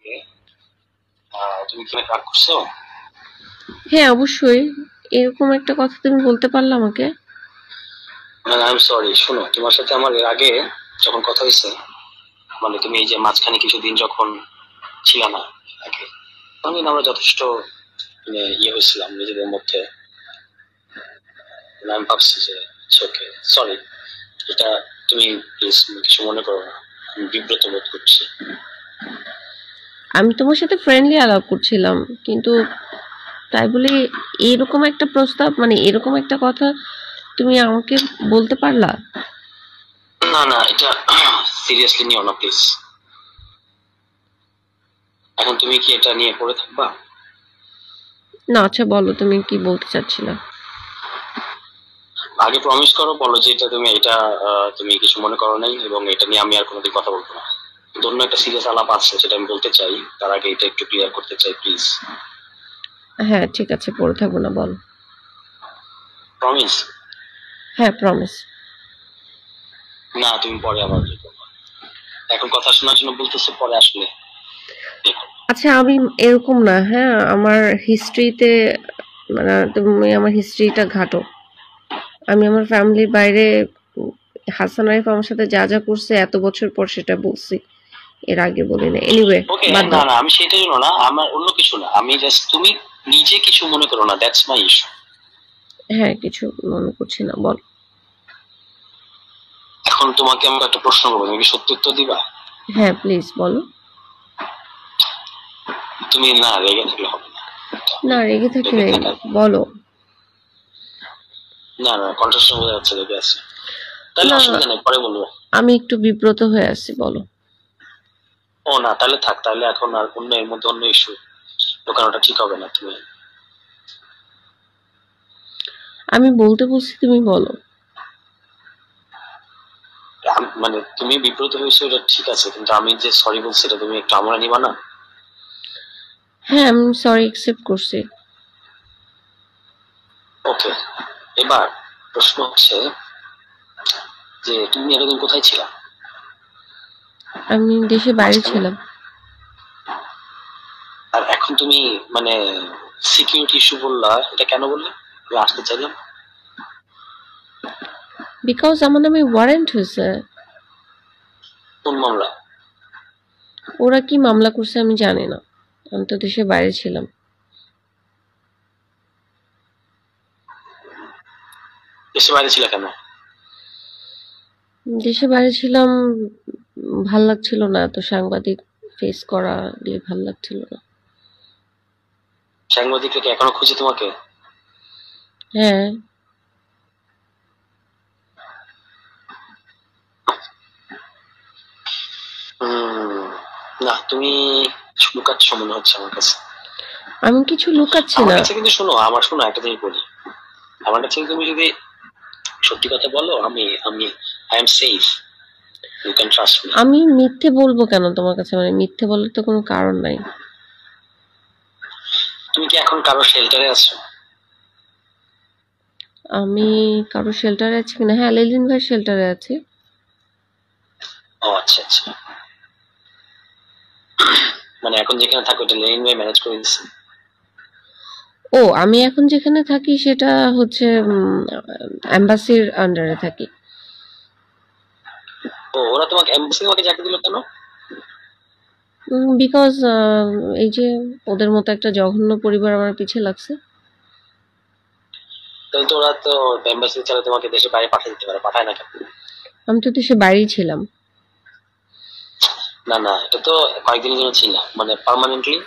আমাকে। তুমি কি রাগ করছো? হ্যাঁ অবশ্যই। এরকম একটা কথা তুমি বলতে পারলে আমাকে? মানে আই এম সরি, শোনো, তোমার সাথে আমার এর আগে যখন কথা হয়েছে, মানে তুমি এই যে মাঝখানে কিছুদিন যখন ছিল না আগে, তখন কিন্তু আমরা যথেষ্ট মানে হয়েছিলাম নিজেদের মধ্যে। আমি ভাবছি যে ওকে, সরি, এটা তুমি প্লিজ কিছু মনে করো না, আমি বিব্রত বোধ করছি। আমি তোমার সাথে ফ্রেন্ডলি আলাপ করছিলাম, কিন্তু তাই বলে এরকম একটা প্রস্তাব, মানে এরকম একটা কথা তুমি আমাকে বলতে পারলা? না না, এটা সিরিয়াসলি নিও না প্লিজ। এখন তুমি কি এটা নিয়ে পড়ে থাকবা? না, আচ্ছা বলো তুমি কি বলতে চাচ্ছিলা। আগে প্রমিস করো, বলো যে এটা তুমি তুমি কিছু মনে করো নাই, এবং এটা নিয়ে আমি আর কোনোদিন কথা বলবো না। কিন্তু অন্য একটা সিরিয়াস আলাপ আছে, সেটা আমি বলতে চাই, তার আগে এটা একটু ক্লিয়ার করতে চাই প্লিজ। হ্যাঁ ঠিক আছে, পড়ে থাকবো না, বলো। প্রমিস? হ্যাঁ প্রমিস। না, তুমি পরে আবার দেখো। এখন কথা শোনার জন্য বলতেছো, পরে আসলে দেখো। আচ্ছা আমি এরকম না, হ্যাঁ আমার হিস্ট্রিতে, মানে তুমি আমার হিস্ট্রিটা ঘাটো। আমি আমার ফ্যামিলির বাইরে হাসান আরিফ আমার সাথে যা যা করছে এত বছর পর সেটা বলছি, এর আগে বলি না। এনিওয়ে ওকে, বাদ না দাও। না, আমি সেটার জন্য না, আমার অন্য কিছু না, আমি জাস্ট তুমি নিজে কিছু মনে করো না, দ্যাটস মাই ইস্যু। হ্যাঁ কিছু মনে করছি না, বল। এখন তোমাকে আমি একটা প্রশ্ন করবো, তুমি কি সত্যি উত্তর দিবা? হ্যাঁ প্লিজ বলো। তুমি না রেগে থাকলে হবে না। না রেগে থাকি রেগে নাই, থাকা, বলো। না না, কন্ট্রাস্ট বোঝা যাচ্ছে রেগে আছে। তাহলে না অসুবিধা নেই, পরে বলবো। আমি একটু বিব্রত হয়ে আছি, বলো। ও না, তাহলে থাক, তাহলে এখন আর অন্য এর মধ্যে অন্য ইস্যু ঢোকানোটা ঠিক হবে না। তুমি আমি বলতে বলছি, তুমি বলো। মানে তুমি বিব্রত হয়েছো, এটা ঠিক আছে, কিন্তু আমি যে সরি বলছি, এটা তুমি একটু আমরা নিবা না? হ্যাঁ আমি সরি অ্যাকসেপ্ট করছি। ওকে, এবার প্রশ্ন হচ্ছে যে তুমি এতদিন কোথায় ছিলা? আমি দেশে বাইরে মাঝখানে? ছিলাম। আর এখন তুমি মানে সিকিউরিটি ইস্যু বললা, এটা কেন বললে? আমি আসতে চাইলাম। বিকজ আমার নামে ওয়ারেন্ট হয়েছে। কোন মামলা? ওরা কি মামলা করছে আমি জানি না, আমি তো দেশে বাইরে ছিলাম। দেশে বাইরে ছিল কেন? দেশে বাইরে ছিলাম, ভাল লাগছিল না, এত সাংবাদিক ফেস করা দিয়ে ভাল লাগছিল না। সাংবাদিকরা কি এখনো খুঁজে তোমাকে? হ্যাঁ। হম, না, তুমি লুকাচ্ছ মনে হচ্ছে আমার কাছে। আমি কিছু লুকাচ্ছি আমার না। কাছে কিন্তু শোনো, আমার শোনো, একটা জিনিস বলি, আমার কাছে তুমি যদি সত্যি কথা বলো, আমি আমি I am safe, you can trust me. আমি মিথ্যে বলবো কেন তোমার কাছে, মানে মিথ্যে বলার তো কোনো কারণ নাই। তুমি কি এখন কারো শেল্টারে আছো? আমি কারো শেল্টারে আছি কিনা, হ্যাঁ লেলিন ভাই শেল্টারে আছি। ও আচ্ছা আচ্ছা, মানে এখন যেখানে থাকো এটা লেনিন ভাই ম্যানেজ করে দিচ্ছে? ও আমি এখন যেখানে থাকি সেটা হচ্ছে এম্বাসির আন্ডারে থাকি। ও, ওরা তোমাকে এমবাসি তোমাকে চাকরি দিল কেন? বিকজ এই যে ওদের মতো একটা জঘন্য পরিবার আমার পিছে লাগছে। তাহলে তো ওরা তো এমবাসি ছাড়া তোমাকে দেশের বাইরে পাঠিয়ে দিতে পারে, পাঠায় না কেন? আমি তো দেশে বাইরেই ছিলাম। না না, এটা তো কয়েকদিনের জন্য ছিল, মানে পার্মানেন্টলি।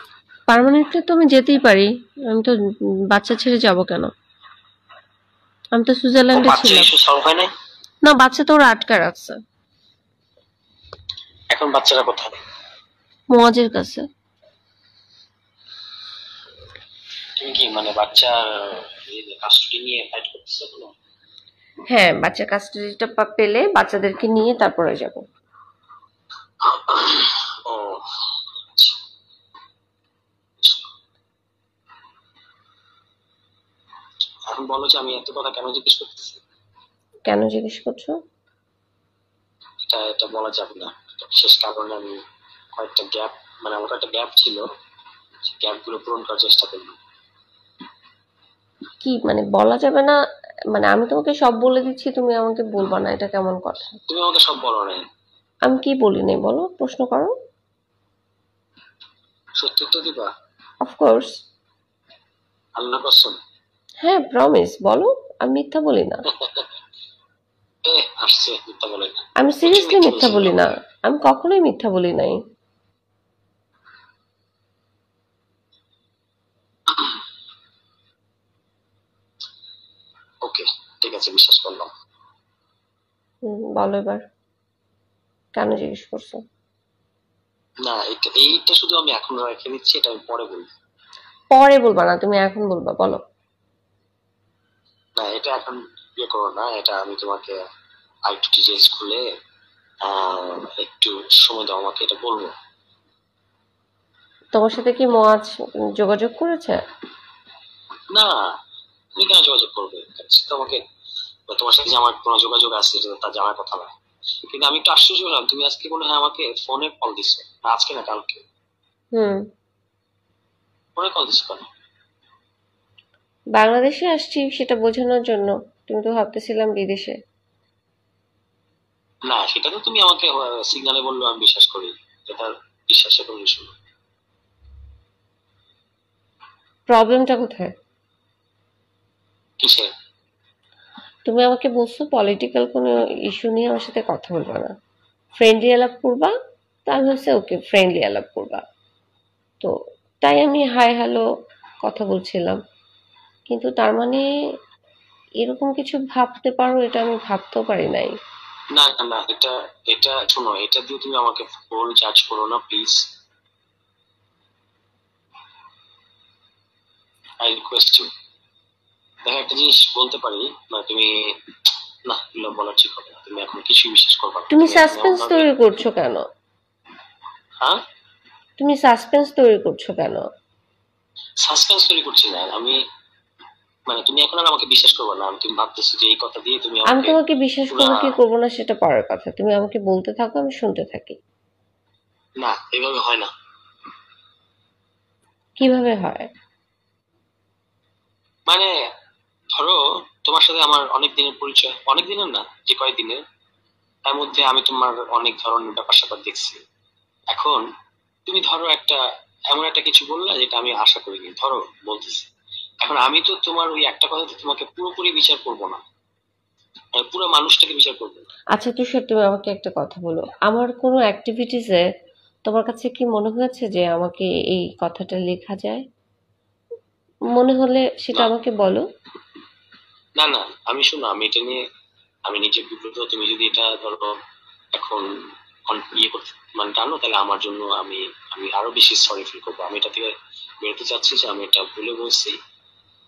পার্মানেন্টলি তো আমি যেতেই পারি। আমি তো বাচ্চা ছেড়ে যাব কেন? আমি তো ও, সুইজারল্যান্ডে বাচ্চা ছিলাম। ইস্যু সলভ হয় নাই? না বাচ্চা তো ওরা আটকা রাখছে এখন বাচ্চারা কোথায়? মোয়াজের কাছে। তুমি কি মানে বাচ্চার কাস্টডি নিয়ে ফাইট করতেছো কোনো? হ্যাঁ বাচ্চা কাস্টাডিটা পেলে বাচ্চাদেরকে নিয়ে তারপরে যাব। ও আচ্ছা। এখন বলো যে আমি এত কথা কেন জিজ্ঞেস করতেছি? কেন জিজ্ঞেস করছো? এটা এটা বলা যাবে না, এটা বিশেষ কারণে আমি কয়েকটা গ্যাপ, মানে আমার একটা গ্যাপ ছিল, গ্যাপ গুলো পূরণ করার চেষ্টা করবো। কি মানে বলা যাবে না? মানে আমি তোমাকে সব বলে দিচ্ছি, তুমি আমাকে বলবা না, এটা কেমন কথা? তুমি আমাকে সব বলো নাই। আমি কি বলি নাই বলো, প্রশ্ন করো। সত্যি উত্তর দিবা? অফকোর্স। আল্লাহ কসম। হ্যাঁ, প্রমিস, বলো। আমি মিথ্যা বলি না। এ আসছে মিথ্যা বলে না। আমি প্রচুর সিরিয়াসলি মিথ্যা মিথ্যা বলছে বলি না। আমাকে। আমি কখনোই মিথ্যা বলি নাই। ওকে, ঠিক আছে, বিশ্বাস করলাম। বলো এবার, কেন জিজ্ঞেস করছো? না, এইটা শুধু আমি এখন রেখে নিচ্ছি, এটা আমি পরে বলবো। পরে বলবা না, তুমি এখন বলবা, বলো। না, এটা এখন ইয়ে করো না, এটা আমি তোমাকে আরেকটু ডিটেলস খুলে একটু সময় দাও আমাকে, এটা বলবো। তোমার সাথে কি মোয়াজ যোগাযোগ করেছে? না, তুমি কেন যোগাযোগ করবে? তোমাকে, তোমার সাথে যে আমার কোনো যোগাযোগ আছে এটা তার জানার কথা না। কিন্তু আমি একটু আশ্চর্য হলাম, তুমি আজকে মনে হয় আমাকে ফোনে কল দিছো, না আজকে না কালকে। হুম। ফোনে কল দিছো কেন? বাংলাদেশে আসছি সেটা বোঝানোর জন্য। তুমি তো ভাবতেছিলাম বিদেশে। না, সেটা তো তুমি আমাকে সিগনালে বললো, আমি বিশ্বাস করি, এটা বিশ্বাসের কোনো ইস্যু না। প্রবলেমটা কোথায়? কিসে? তুমি আমাকে বলছো পলিটিক্যাল কোনো ইস্যু নিয়ে আমার সাথে কথা বলবা না, ফ্রেন্ডলি আলাপ করবা। তা আমি হচ্ছে ওকে, ফ্রেন্ডলি আলাপ করবা। তো তাই আমি হাই হ্যালো কথা বলছিলাম। কিন্তু তার মানে এরকম কিছু ভাবতে পারো, এটা আমি ভাবতেও পারি নাই। না না না, এটা এটা শোনো, এটা দিয়ে তুমি আমাকে ফুল জাজ করো না প্লিজ। I request you. দেখো, একটা জিনিস বলতে পারি, মানে তুমি, না এগুলো বলা ঠিক হবে না, তুমি এখন কিছুই বিশ্বাস করবে না, তুমি তুমি এখন এমন সাসপেন্স ভাবে। তৈরি করছো কেন? হ্যাঁ, তুমি সাসপেন্স তৈরি করছো কেন? সাসপেন্স তৈরি করছি না আমি, মানে তুমি এখন আর আমাকে বিশ্বাস করবে না, আমি তুমি ভাবতেছো যে এই কথা দিয়ে তুমি আমি আমাকে তোমাকে বিশ্বাস পুরা। করবো কি করবো না সেটা পরের কথা, তুমি আমাকে বলতে থাকো, আমি শুনতে থাকি। না, এভাবে হয় না। কিভাবে হয়? মানে ধরো, তোমার সাথে আমার অনেক দিনের পরিচয়, অনেক দিনের না, যে কয়েকদিনের, তার মধ্যে আমি তোমার অনেক ধরনের ব্যাপার স্যাপার দেখছি। এখন তুমি ধরো একটা, এমন একটা কিছু বললা যেটা আমি আশা করিনি, ধরো বলতেছি, এখন আমি তো তোমার ওই একটা কথাতে তোমাকে পুরোপুরি বিচার করবো না, আমি পুরো মানুষটাকে বিচার করবো। আচ্ছা তুষার, তুমি আমাকে একটা কথা বলো, আমার কোনো অ্যাক্টিভিটিসে তোমার কাছে কি মনে হয়েছে যে আমাকে এই কথাটা লেখা যায়? মনে হলে সেটা না আমাকে বলো। না না, আমি শোনো, আমি এটা নিয়ে আমি নিজে বিব্রত, তুমি যদি এটা ধরো এখন ইয়ে করতে মানে টানো, তাহলে আমার জন্য আমি আমি আরো বেশি সরি ফিল করবো, আমি এটা থেকে বেরোতে চাচ্ছি যে আমি এটা ভুলে বলছি,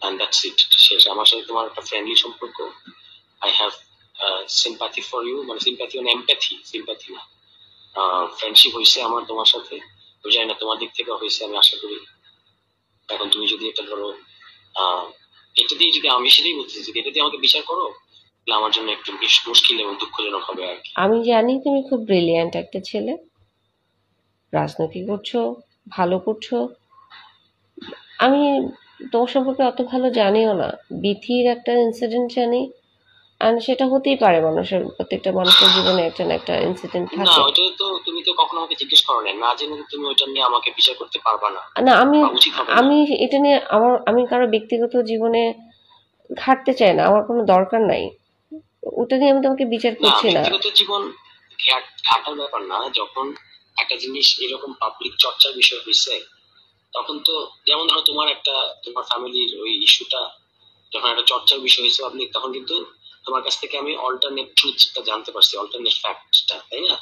এন্ড দ্যাটস ইট, শেষ। আমার সাথে তোমার একটা ফ্রেন্ডলি সম্পর্ক, I have sympathy for you, মানে সিম্প্যাথি মানে এমপ্যাথি, সিম্প্যাথি না, ফ্রেন্ডশিপ হয়েছে আমার তোমার সাথে, আমি জানি না তোমার দিক থেকে হয়েছে, আমি আশা করি। এখন তুমি যদি এটা ধরো, আহ এটা দিয়ে যদি, আমি সেটাই বলতেছি, যদি এটা দিয়ে আমাকে বিচার করো, তাহলে আমার জন্য একটু বেশ মুশকিল এবং দুঃখজনক হবে আর কি। আমি জানি তুমি খুব ব্রিলিয়ান্ট একটা ছেলে, রাজনীতি করছো, ভালো করছো। আমি তোমার সম্পর্কে অত ভালো জানিও না। বিথির একটা ইনসিডেন্ট জানি, আর সেটা হতেই পারে, মানুষের প্রত্যেকটা মানুষের জীবনে একটা না একটা ইনসিডেন্ট না, থাকে। ওইটা তো তুমি তো কখনো আমাকে জিজ্ঞেস করো না, না জেনে তো তুমি ওইটা নিয়ে আমাকে বিচার করতে পারবা না, না, আমি বা উচিত হবে না। আমি এটা নিয়ে আমি কারো ব্যক্তিগত জীবনে ঘাটতে চাই না, আমার কোনো দরকার নাই। ওটা নিয়ে আমি তোমাকে বিচার না, করছি না। ব্যক্তিগত জীবন ঘাটার ব্যাপার না, যখন একটা জিনিস এরকম পাবলিক চর্চার বিষয় হয়েছে, তখন তো, যেমন ধরো তোমার একটা, তোমার ফ্যামিলির ওই ইস্যুটা যখন একটা চর্চার বিষয় হয়েছে পাবলিক, তখন কিন্তু তোমার কাছ থেকে আমি অল্টারনেট ট্রুথটা জানতে পারছি, অল্টারনেট ফ্যাক্টটা, তাই না?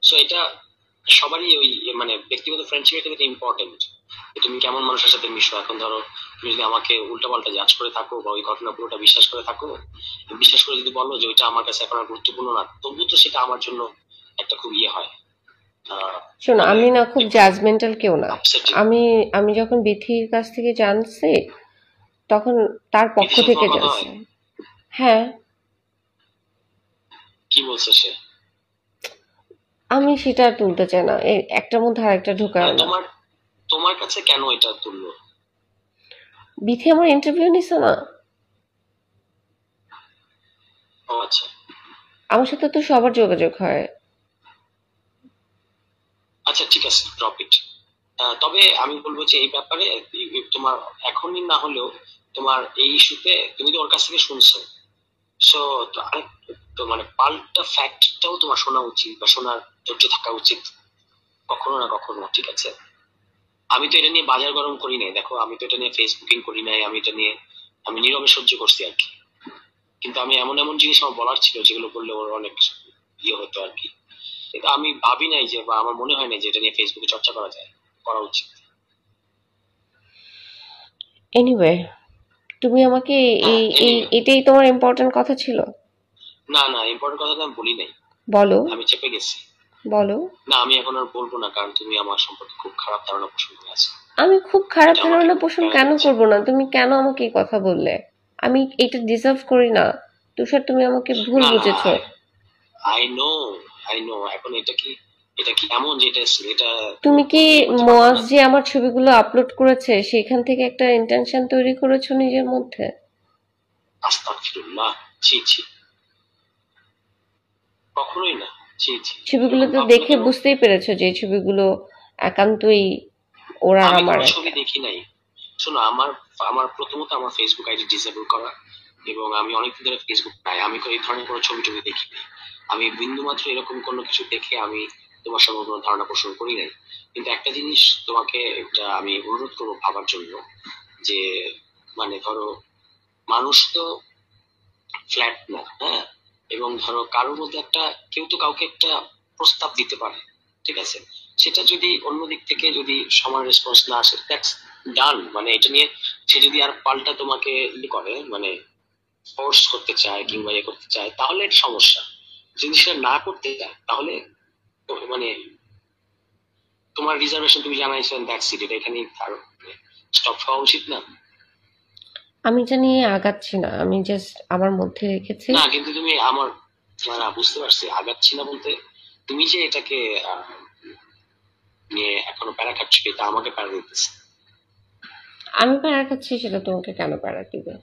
সো এটা সবারই ওই মানে ব্যক্তিগত ফ্রেন্ডশিপের ক্ষেত্রে ইম্পর্টেন্ট, তুমি কেমন মানুষের সাথে মিশো। এখন ধরো, তুমি যদি আমাকে উল্টাপাল্টা জাজ করে থাকো বা ওই ঘটনা পুরোটা বিশ্বাস করে থাকো, বিশ্বাস করে যদি বলো যে ওইটা আমার কাছে এখন আর গুরুত্বপূর্ণ না, তবু তো সেটা আমার জন্য একটা খুব ইয়ে হয়, শোনো, মানে আমি না খুব একটু জাজমেন্টাল কেউ না। আপসেটিং। আমি আমি যখন বিথির কাছ থেকে জানছি, তখন তার পক্ষ বিদেশের থেকে তোমার কথা জানছি। হয়? হ্যাঁ। কি বলছে সে? আমি সেটা আর তুলতে চাই না, এই একটার মধ্যে আর একটা ঢোকায় না। তোমার তোমার কাছে কেন এটা তুললো? বিথি আমার ইন্টারভিউ নিছে না। ও আচ্ছা। আমার সাথে তো সবার যোগাযোগ হয়। আচ্ছা ঠিক আছে, ড্রপ ইট। তবে আমি বলবো যে এই ব্যাপারে তোমার এখনই না হলেও তোমার এই ইস্যুতে তুমি তো ওর কাছ থেকে শুনছো, সো তো মানে পাল্টা ফ্যাক্টটাও তোমার শোনা উচিত বা শোনার ধৈর্য থাকা উচিত কখনো না কখনো, ঠিক আছে? আমি তো এটা নিয়ে বাজার গরম করি নাই, দেখো আমি তো এটা নিয়ে ফেসবুকিং করি নাই, আমি এটা নিয়ে আমি নীরবে সহ্য করছি আর কি। কিন্তু আমি এমন এমন জিনিস আমার বলার ছিল যেগুলো বললে ওর অনেক ইয়ে হতো আর কি। কিন্তু আমি ভাবি নাই যে, বা আমার মনে হয় না যে এটা নিয়ে ফেসবুকে চর্চা করা যায়, করা উচিত। এনিওয়ে, তুমি আমাকে হ্যাঁ এই এই এনিওয়ে, এটাই তোমার ইম্পর্টেন্ট কথা ছিল? না না, ইম্পর্টেন্ট কথা তো আমি বলি নাই, বলো, আমি চেপে গেছি। বলো। না আমি এখন আর বলবো না, কারণ তুমি আমার সম্পর্কে খুব খারাপ ধারণা পোষণ করে আছো, আমি খুব খারাপ এটা আমাকে ধারণা খুব পোষণ প্যারা কেন দিচ্ছে। করব না? তুমি কেন আমাকে এই কথা বললে? আমি এটা ডিজার্ভ করি না। তুষার, তুমি আমাকে ভুল না না, বুঝেছো। I know, I know. এখন এটা কি এমন যে এটা এটা তুমি কি ইয়ে করতে পারবো মোয়াজ না? যে আমার ছবিগুলো আপলোড করেছে সেখান থেকে একটা ইন্টেনশন তৈরি করেছো নিজের মধ্যে? আস্তাগফিরুল্লাহ, ছি ছি, কখনোই না, ছি ছি। ছবিগুলো এরকম তো ভাবছো দেখে কেন? বুঝতেই পেরেছো যে এই ছবিগুলো একান্তই ওর আর আমি আমার কোনো ছবি একটা। দেখি নাই। শোনো, আমার আমার প্রথমত আমার ফেসবুক আইডি ডিসেবল করা, এবং আমি অনেকদিন ধরে ফেসবুক নাই, আমি এই ধরনের কোনো ছবি টবি দেখি নাই। আমি বিন্দু মাত্র এরকম কোনো কিছু দেখে আমি তোমার সঙ্গে কোনো ধারণা পোষণ করি নাই। কিন্তু একটা জিনিস তোমাকে একটা আমি অনুরোধ করবো ভাবার জন্য, যে মানে ধরো, মানুষ তো ফ্ল্যাট না, হ্যাঁ? এবং ধরো কারোর মধ্যে একটা, কেউ তো কাউকে একটা প্রস্তাব দিতে পারে, ঠিক আছে? সেটা যদি অন্য দিক থেকে যদি সমান রেসপন্স না আসে, দ্যাটস ডান। মানে এটা নিয়ে সে যদি আর পাল্টা তোমাকে ই করে, মানে ফোর্স করতে চায় কিংবা ইয়ে করতে চায়, তাহলে এটা সমস্যা। যদি সেটা না করতে চায় তাহলে মানে তোমার রিজার্ভেশন তুমি জানাইছো, দ্যাটস ইট, এটা এখানেই স্টপ হওয়া উচিত না? আমি এটা নিয়ে আগাচ্ছি না, আমি জাস্ট আমার মধ্যে রেখেছি। না কিন্তু তুমি আমার, না বুঝতে পারছি আগাচ্ছি না বলতে, তুমি যে এটাকে নিয়ে এখনো প্যারা খাচ্ছ, এটা আমাকে প্যারা দিতেছে। আমি প্যারা খাচ্ছি সেটা তোমাকে কেন প্যারা দিবে?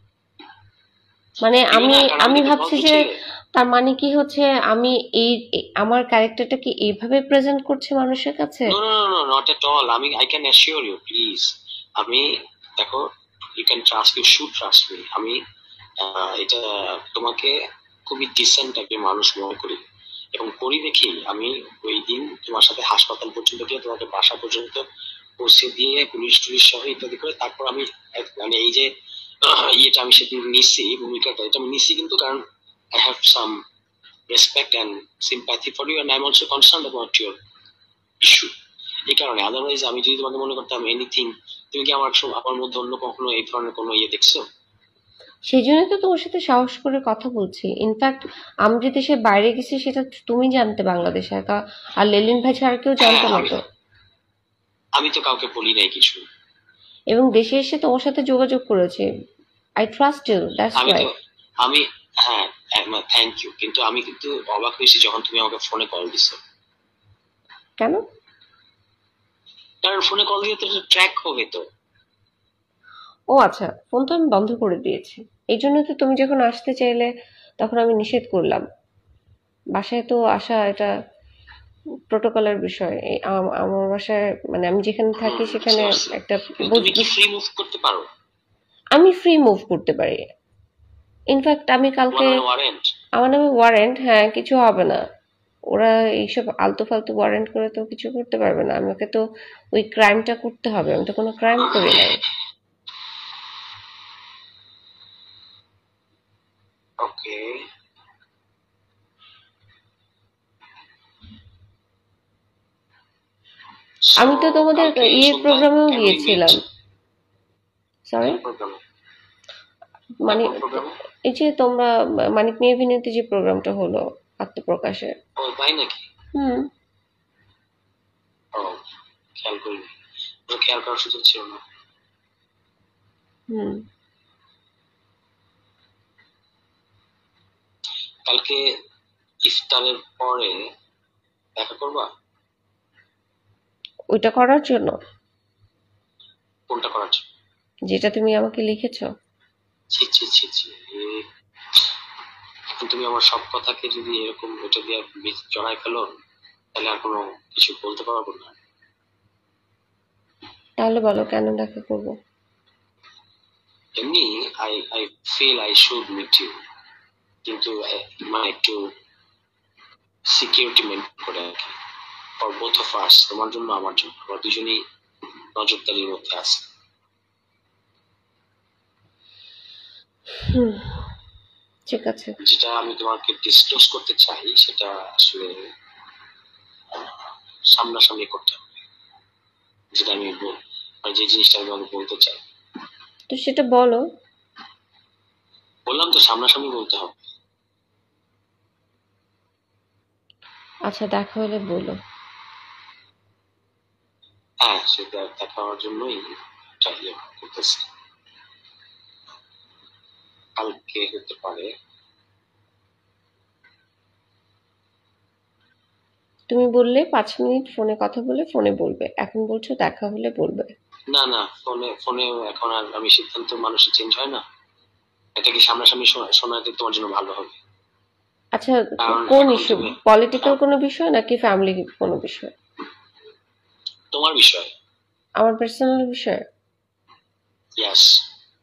মানে দিবে আমি না, কারণ আমি আমি দেখে ভাবছি ভদ্র যে ছেলে। তার মানে কি হচ্ছে, আমি আমার ক্যারেক্টারটা কি এইভাবে প্রেজেন্ট করছি মানুষের কাছে? No no no, not at all. আমি I can assure you, please. আমি, দেখো, you can trust, you should trust me. আমি এটা তোমাকে খুবই ডিসেন্ট একজন মানুষ মনে করি, এবং করি দেখি আমি ওই দিন তোমার সাথে হাসপাতাল পর্যন্ত গিয়ে তোমাকে বাসা পর্যন্ত পৌঁছে দিয়ে পুলিশ টুলিশ সহ ইত্যাদি করে তারপর আমি মানে এই যে ইয়েটা আমি সেদিন নিছি, ভূমিকাটা এটা আমি নিছি কিন্তু কারণ I have some respect and sympathy for you, and I am also concern about your issue. এই কারণে, আদারওয়াইজ আমি যদি তোমাকে মনে করতাম এনিথিং, তুমি কি আমার মধ্যে অন্য কখনো এই ধরনের কোনো ইয়ে দেখছো? সেই জন্যই তো তোমার সাথে সাহস করে কথা বলছি। ইনফ্যাক্ট আমি যে দেশের বাইরে গেছি সেটা তুমি জানতে বাংলাদেশে একা, আর লেলিন ভাই ছাড়া কেউ হ্যাঁ, জানতো না আমি তো। আমি তো কাউকে বলি নাই কিছু। এবং দেশে এসে তোমার সাথে যোগাযোগ করেছি। আই ট্রাস্ট ইউ, দ্যাটস আমি ওয়াই। তো আমি হ্যাঁ, থ্যাংক ইউ, কিন্তু আমি কিন্তু অবাক হয়েছি যখন তুমি আমাকে ফোনে কল দিছো। কেন? কারণ ফোনে কল দিয়ে তো ট্র্যাক হবে তো। ও আচ্ছা, ফোন তো আমি বন্ধ করে দিয়েছি। এই জন্য তো তুমি যখন আসতে চাইলে তখন আমি নিষেধ করলাম। বাসায় তো আসা এটা প্রোটোকলের বিষয়। আমার বাসায় মানে আমি যেখানে থাকি বুঝতে সেখানে পারছি। একটা কিন্তু তুমি কি ফ্রি মুভ করতে পারো? আমি ফ্রি মুভ করতে পারি। ইনফ্যাক্ট আমি তোমার কালকে, নামে ওয়ারেন্ট? আমার নামে ওয়ারেন্ট, হ্যাঁ, কিছু হবে না। ওরা এইসব আলতু ফালতু ওয়ারেন্ট করে তো কিছু করতে পারবে না। আমাকে তো ওই ক্রাইমটা করতে হবে, আমি তো কোনো ক্রাইম করি নাই। ওকে। সো আমি তো তোমাদের কালকে সন্ধ্যায় প্রোগ্রামেও ক্যান উই মিট? গিয়েছিলাম। সরি, কোন প্রোগ্রামে? মানে কোন প্রোগ্রামে? এই যে তোমরা মানিক নিয়ে অভিনীত যে প্রোগ্রামটা হলো আত্মপ্রকাশে। ও তাই নাকি? হুম। ও, খেয়াল করিনি, ওটা খেয়াল করার সুযোগ ছিল না। হুম। কালকে ইফতারের পরে দেখা করবা? ওইটা করার জন্য কোনটা করার জন্য? যেটা তুমি আমাকে লিখেছো। ছি ছি ছি ছি, এখন তুমি আমার সব কথাকে যদি এরকম এটা দিয়ে জড়াই ফেলো, তাহলে আর কোনো কিছু বলতে পারবো না। তাহলে বলো কেন দেখা করব? এমনি I I feel I should meet you, কিন্তু মানে একটু সিকিউরিটি মেনটেন করে আর কি, ফর বোথ অফ আস, তোমার জন্য আমার জন্য, আমরা দুজনেই নজরদারির মধ্যে আছে। হুম, ঠিক আছে। যেটা আমি তোমাকে ডিসক্লোজ করতে চাই সেটা আসলে সামনাসামনি করতে হবে, যেটা আমি মানে যে জিনিসটা আমি তোমাকে বলতে চাই। তো সেটা বলো। বললাম তো সামনাসামনি বলতে হবে। আচ্ছা, দেখা হলে বলো। হ্যাঁ, সেটা দেখা হওয়ার জন্যই ট্রাই করতেছি। কালকে হতে পারে। তুমি বললে 5 মিনিট ফোনে কথা বলে ফোনে বলবে, এখন বলছো দেখা হলে বলবে। না না, ফোনে ফোনে এখন আর আমি সিদ্ধান্ত মানুষের চেঞ্জ হয় না, এটা কি সামনাসামনি শোনাতে তোমার জন্য ভালো হবে। আচ্ছা, কারণ কোন এখন ইস্যু? তুমি, পলিটিক্যাল হ্যাঁ, কোনো বিষয় নাকি ফ্যামিলি কোনো বিষয়? তোমার বিষয়। আমার পার্সোনাল বিষয়? ইয়াস।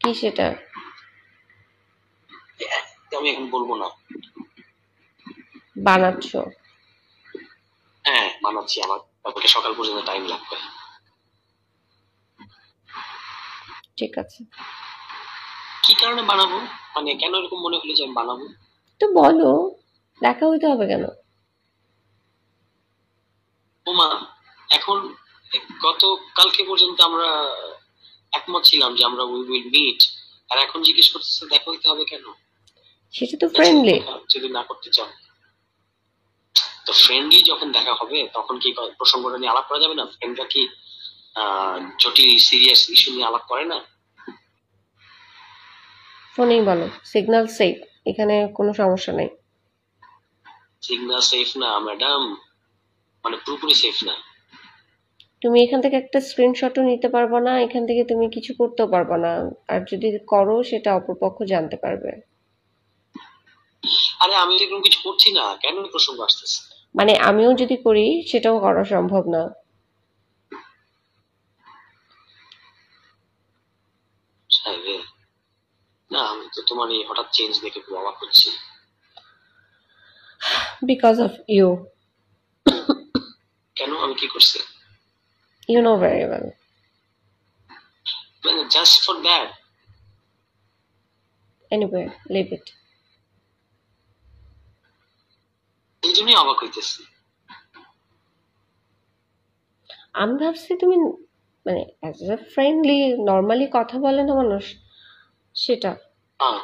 কি সেটা? আমি এখন বলবো না। বানাচ্ছো? হ্যাঁ মানাচ্ছি, আমার কালকে সকাল পর্যন্ত টাইম লাগবে। ঠিক আছে। কি কারণে বানাবো, মানে কেন এরকম মনে হলো যে আমি বানাবো? তো বলো, দেখা হইতে হবে কেন? ওমা, এখন গত কালকে পর্যন্ত আমরা একমত ছিলাম যে আমরা উই উইল মিট, আর এখন জিজ্ঞেস করতেছে দেখা হইতে হবে কেন? সেটা তো আচ্ছা, ফ্রেন্ডলি। দেখা যদি না করতে চাও, তো ফ্রেন্ডলি যখন দেখা হবে তখন কি প্রসঙ্গটা নিয়ে আলাপ করা যাবে না? ফ্রেন্ডরা কি জটিল সিরিয়াস ইস্যু নিয়ে আলাপ করে না? ফোনেই বলো, সিগন্যাল সেফ, এখানে কোনো সমস্যা নেই। সিগন্যাল সেফ না ম্যাডাম, মানে পুরোপুরি সেফ না। তুমি এখান থেকে একটা স্ক্রিনশটও নিতে পারবে না, এখান থেকে তুমি কিছু করতেও পারবে না। আর যদি করো সেটা অপরপক্ষ জানতে পারবে। আরে আমি তো এরকম কিছু করছি না, কেন এই প্রসঙ্গ আসতেছে? মানে আমিও যদি করি সেটাও করা সম্ভব না। হ্যাঁ রে, না আমি তো তোমার এই হঠাৎ চেঞ্জ দেখে খুব অবাক হচ্ছি। Because of you. কেন, আমি কি করছি? You know very well. মানে just for that? Anyway, leave it. এই জন্যই অবাক হইতেছি। আমি ভাবছি তুমি মানে অ্যাজ এ ফ্রেন্ডলি নর্মালি কথা বলে না মানুষ, সেটা। হ্যাঁ,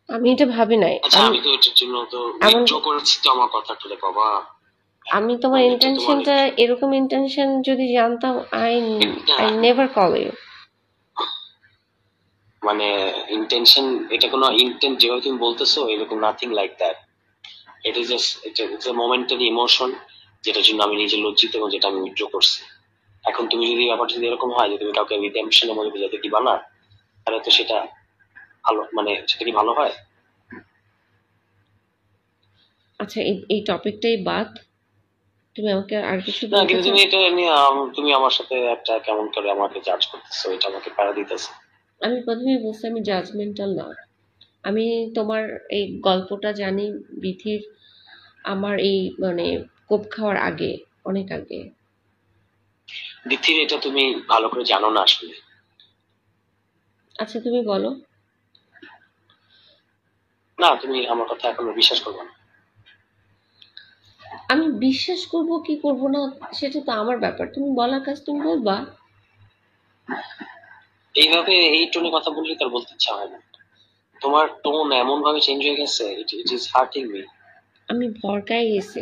আমি এটা ভাবি নাই। আচ্ছা আমি আমি তো এটার জন্য তো এমন উইথড্র করেছি তো আমার কথাটা রে বাবা। আমি তোমার মানে এটা তোমার ইন্টেনশনটা এরকম ইন্টেনশন যদি জানতাম, আই এটা আই নেভার কল ইউ। মানে ইন্টেনশন, এটা কোনো ইন্টেন্ট যেভাবে তুমি বলতেছো এরকম nothing like that. It is just it's a momentary emotion, যেটার জন্য আমি নিজে লজ্জিত এবং যেটা আমি উইথড্র করছি। এখন তুমি যদি ব্যাপারটা যদি এরকম হয় যে তুমি কাউকে রিডেম্পশনের মধ্যে বোঝাতে দিবা না, তাহলে তো সেটা ভালো, মানে সেটা কি ভালো হয়? আচ্ছা, এই টপিকটাই বাদ। তুমি আমাকে আর কিছু না বলতে কিন্তু চাও? তুমি এটা নিয়ে তুমি আমার সাথে একটা কেমন করে আমাকে জাজ করতেছো, এটা আমাকে প্যারা দিতেছে। আমি প্রথমেই বলছি আমি জাজমেন্টাল না। আমি তোমার এই গল্পটা জানি বিথির, আমার এই মানে কোপ খাওয়ার আগে, অনেক আগে। দিথির এটা তুমি ভালো করে জানো না আসলে। আচ্ছা, তুমি বলো। না, তুমি আমার কথা এখনো বিশ্বাস করবে না। আমি বিশ্বাস করব কি করব না সেটা তো আমার ব্যাপার, তুমি বলার কাজ তুমি বলবা। এইভাবে এই টোনে কথা বললে তার বলতে ইচ্ছা হয় না। তোমার টোন এমন ভাবে চেঞ্জ হয়ে গেছে, ইট ইজ হার্টিং মি। আমি ভড়কায় গেছি।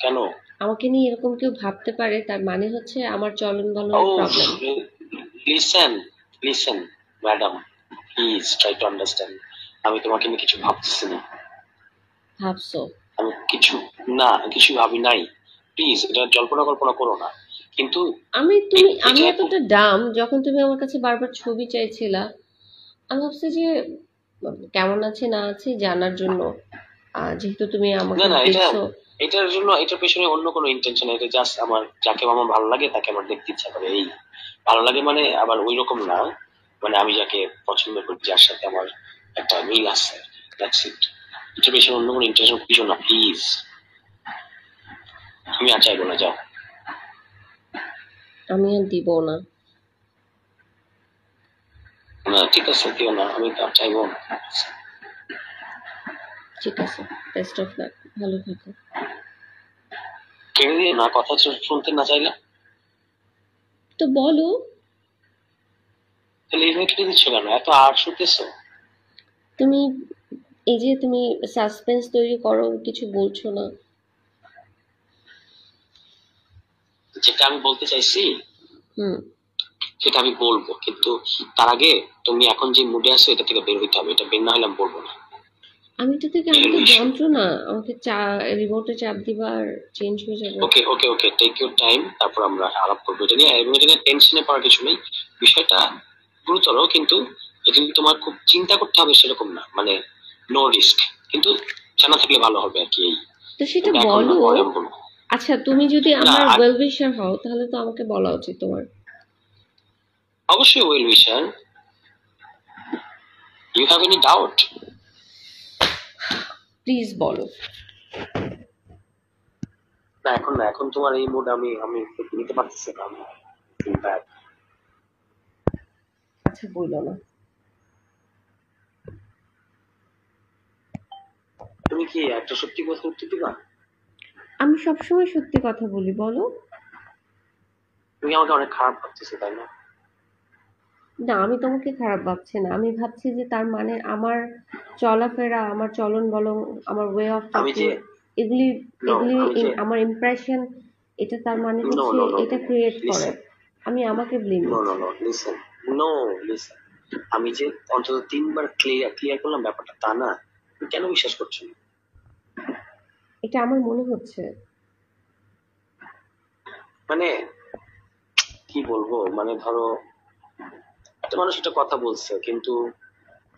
কেন? আমাকে নিয়ে এরকম কেউ ভাবতে পারে, তার মানে হচ্ছে আমার চলন ও, বলনের problem. Listen, listen madam, please try to understand. আমি তোমাকে নিয়ে কিছু ভাবতেছি না। ভাবছো? আমি কিছু ভাবি নাই, প্লিজ এটা জল্পনা কল্পনা করো না। কিন্তু আমি এটা খুব এতটা ডাম, যখন তুমি আমার কাছে বারবার ছবি চাইছিলা, আমি ভাবছি যে কেমন আছে না আছে জানার জন্য, যেহেতু তুমি না আমাকে না এটা দেখছো। এটার জন্য এটার পেছনে অন্য কোনো ইন্টেনশন, এটা জাস্ট আমার যাকে আমার ভালো লাগে তাকে আমার দেখতে ইচ্ছা করে, এই ভালো লাগে মানে আবার ওই রকম না, মানে আমি যাকে পছন্দ করি, যার সাথে আমার একটা মিল আছে, দ্যাটস ইট। এটার পেছনে অন্য কোনো ইন্টেনশন কিছু না, প্লিজ। আমি আর চাইবো না, যাও। আমি আর দিব না। না ঠিক আছে, দিও না, আমি তো আর চাইবো না। ঠিক আছে, বেস্ট অফ লাক, ভালো থাকো। কেড়ে দিয়ে না, কথা শুনতে না চাইলে তো বলো। তাহলে এইভাবে কেটে দিচ্ছ কেন, এত আর শুনতেছো? তুমি এই যে তুমি সাসপেন্স তৈরি করো, কিছু বলছো না। যেটা আমি বলতে চাইছি হুম। সেটা আমি বলবো, কিন্তু তার আগে তুমি এখন যে মুডে আছো এটা থেকে বের হইতে হবে, এটা বের না হলে আমি বলবো না। আমি তো যন্ত্রণা, আমাকে রিমোটে চাপ দিবা আর চেঞ্জ হয়ে যাবে। ওকে ওকে ওকে, টেক ইউর টাইম, তারপর আমরা আলাপ করবো এটা নিয়ে, এবং এটা নিয়ে টেনশনে পড়ার কিছু নেই। বিষয়টা গুরুতর, কিন্তু এটা নিয়ে তোমার খুব চিন্তা করতে হবে সেরকম না, মানে নো রিস্ক, কিন্তু জানা থাকলে ভালো হবে আর কি, এই। তো সেটা কিন্তু এখন না, বলো। পরে আমি বলবো। আচ্ছা, তুমি যদি না আমার ওয়েল উইশার হও, তাহলে তো আমাকে বলা উচিত তোমার। অবশ্যই well wisher, you have any doubt? Please বলো। না এখন না, এখন তোমার এই মুড আমি আমি নিতে পারতেছি না, আমি feel bad। আচ্ছা, বললো না। তুমি কি একটা সত্যি কথা উত্তর দিবা? আমি সবসময় সত্যি কথা বলি, বলো। তুমি আমাকে অনেক খারাপ ভাবতেছো, তাই না? না, আমি তোমাকে খারাপ ভাবছি না, আমি ভাবছি যে তার মানে আমার চলাফেরা, আমার চলন বলন, আমার ওয়ে অফ আমি টকিং, যে এগুলি নো এগুলি আমি যে আমার ইমপ্রেশন, এটা তার মানে নো হচ্ছে নো নো এটা ক্রিয়েট করে। লিসেন, আমি আমাকে ব্লেম নো নো দিচ্ছি। নো লিসেন, নো লিসেন, আমি যে অন্তত 3 বার ক্লিয়ার ক্লিয়ার করলাম ব্যাপারটা, তা না? তুমি কেন বিশ্বাস করছো না? এটা আমার মনে হচ্ছে। মানে কি বলবো, মানে ধরো একটা মানুষ একটা কথা বলছে, কিন্তু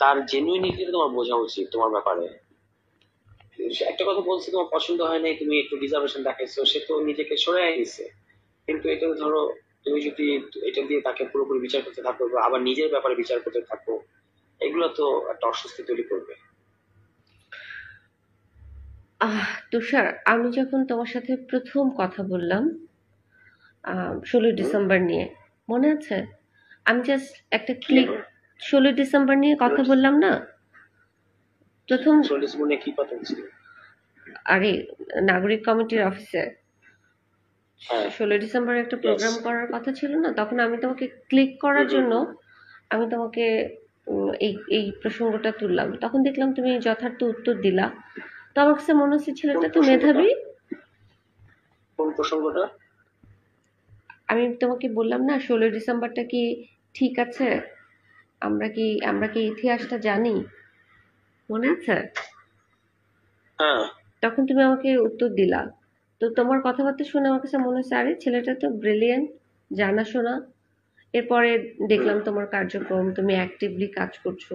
তার জেনুইনিটি তোমার বোঝা উচিত তোমার ব্যাপারে। সে একটা কথা বলছে, তোমার পছন্দ হয় নাই, তুমি একটু রিজার্ভেশন দেখাইছো, সে তো নিজেকে সরে আইছে। কিন্তু এটা ধরো তুমি যদি এটা দিয়ে তাকে পুরোপুরি বিচার করতে থাকো বা আবার নিজের ব্যাপারে বিচার করতে থাকো, এগুলো তো একটা অস্বস্তি তৈরি করবে। তুষার, আমি যখন তোমার সাথে প্রথম কথা বললাম 16 ডিসেম্বর নিয়ে, মনে আছে? আমি জাস্ট একটা কি ক্লিক, যেন 16 ডিসেম্বর নিয়ে কথা বললাম না প্রথম। চল্লিশ মনে কি কথা হচ্ছে? আরে, নাগরিক কমিটির অফিসে হ্যাঁ। 16 ডিসেম্বর একটা ইয়েস। প্রোগ্রাম করার কথা ছিল না, তখন আমি তোমাকে ক্লিক করার জন্য আমি তোমাকে এই এই প্রসঙ্গটা তুললাম, তখন দেখলাম তুমি যথার্থ উত্তর দিলা। তো আমার কাছে মনে হচ্ছে কোন ছেলেটা তো প্রসঙ্গটা? মেধাবী। কোন প্রসঙ্গটা? আমি তোমাকে বললাম না 16 ডিসেম্বরটা কি ঠিক আছে, আমরা কি ইতিহাসটা জানি, মনে আছে? হ্যাঁ। তখন তুমি আমাকে উত্তর দিলা। তো তোমার কথাবার্তা শুনে আমার কাছে মনে হচ্ছে আরে ছেলেটা তো ব্রিলিয়েন্ট, জানাশোনা। এরপরে দেখলাম তোমার কার্যক্রম, তুমি অ্যাক্টিভলি কাজ করছো।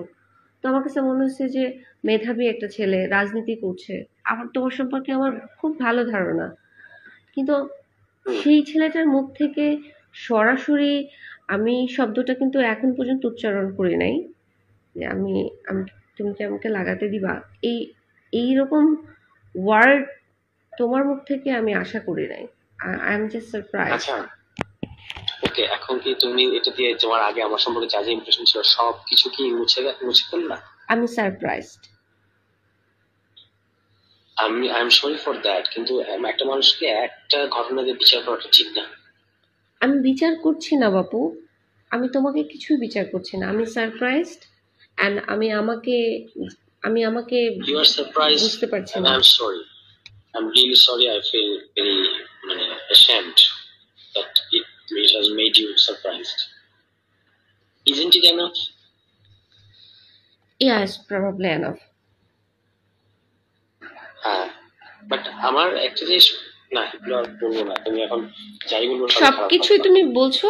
তো আমার কাছে মনে হচ্ছে যে মেধাবী একটা ছেলে, রাজনীতি করছে। আমার তোমার সম্পর্কে আমার খুব ভালো ধারণা। কিন্তু সেই ছেলেটার মুখ থেকে সরাসরি আমি শব্দটা কিন্তু এখন পর্যন্ত উচ্চারণ করি নাই যে আমি আমি তুমি কি আমাকে লাগাতে দিবা, এই এইরকম ওয়ার্ড তোমার মুখ থেকে আমি আশা করি নাই। I am just surprised. আচ্ছা ওকে, এখন কি তুমি এটা দিয়ে তোমার আগে আমার সম্পর্কে যা যা ইমপ্রেশন ছিল সব কিছু কি মুছে ফেললা? আমি surprised. I am sorry for that, কিন্তু একটা মানুষকে একটা ঘটনা দিয়ে বিচার করাটা ঠিক না। আমি বিচার করছি না বাপু, আমি তোমাকে কিছুই বিচার করছি না, আমি সারপ্রাইজড। অ্যান্ড আমি আমাকে ইউ আর সারপ্রাইজ বুঝতে পারছি এন্ড না। I am sorry, I am really sorry, I feel very মানে ashamed that it has made you surprised. Isn't it enough? Yes, probably enough. হ্যাঁ, বাট আমার একটা জিনিস, না এগুলো আর বলবো না, তুমি এখন যাই বলবো সবই খারাপ সবকিছুই ভাববা। তুমি বলছো,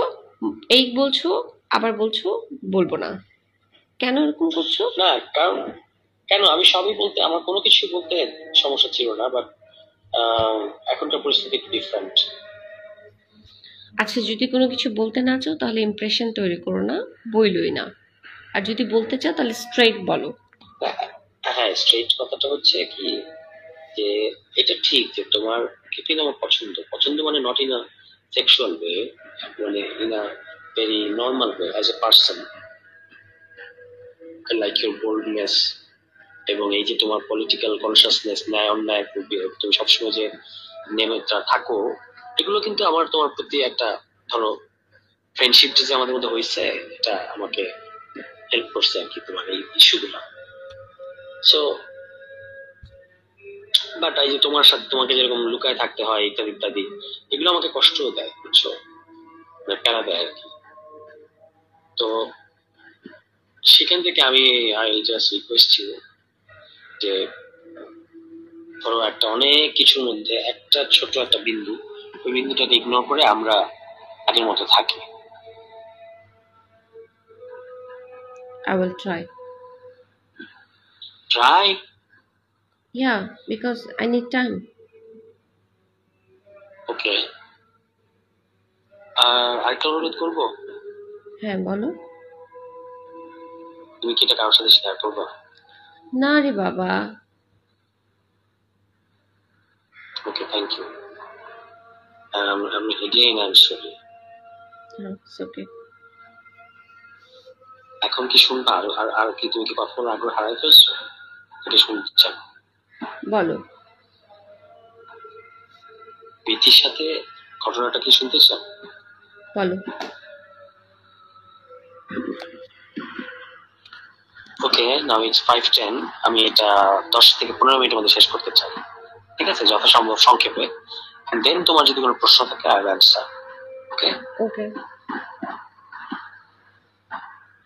এই বলছো, আবার বলছো বলবো না, কেন এরকম করছো? না কারণ, কেন আমি সবই বলতে, আমার কোনো কিছু বলতে সমস্যা ছিল না, বাট এখনকার পরিস্থিতি একটু ডিফারেন্ট। আচ্ছা, যদি কোনো কিছু বলতে না চাও তাহলে ইমপ্রেশন তৈরি করো না, বইলই না। আর যদি বলতে চাও তাহলে স্ট্রেইট বলো। হ্যাঁ, স্ট্রেট কথাটা হচ্ছে কি, যে এটা ঠিক যে তোমার কৃতিন আমার পছন্দ, পছন্দ মানে not in a sexual way, মানে in a very normal way as a person, like your boldness, এবং এই যে তোমার পলিটিক্যাল কনসাসনেস, ন্যায় অন্যায় তুমি সবসময় যে নেমে থাকো, এগুলো কিন্তু আমার তোমার প্রতি একটা, ধরো ফ্রেন্ডশিপটা যে আমাদের মধ্যে হয়েছে, এটা আমাকে হেল্প করছে আর কি, তোমার এই ইস্যুগুলো। সো বাট এই যে তোমার সাথে তোমাকে যেরকম লুকায় থাকতে হয় ইত্যাদি ইত্যাদি, এগুলো আমাকে কষ্ট দেয়, বুঝছো, মানে প্যারা দেয় আর কি। তো সেখান থেকে আমি আই জাস্ট রিকোয়েস্ট ছিল যে, ধরো একটা অনেক কিছুর মধ্যে একটা ছোট একটা বিন্দু, ওই বিন্দুটাকে ইগনোর করে আমরা আগের মতো থাকি। I will try. Try. Yeah, because I need time. ওকে, আর আরেকটা অনুরোধ করবো, হ্যাঁ বলো। তুমি কি এটা কারোর সাথে শেয়ার করবো? না রে বাবা। ওকে, থ্যাংক ইউ। আমি again I am sorry. It's okay. এখন কি শুনবা? আর আর আর কি তুমি কি কথা বলার আগ্রহ হারাই ফেলছো? এটা শুনতে চাও? বলো। প্রীতির সাথে ঘটনাটা কি শুনতে চাও? বলো। ওকে, নাও ইটস 5:10। আমি এটা 10 থেকে 15 মিনিটের মধ্যে শেষ করতে চাই, ঠিক আছে, যথাসম্ভব সংক্ষেপে। এন্ড দেন তোমার যদি কোনো প্রশ্ন থাকে আই উইল অ্যানসার। ওকে। ওকে।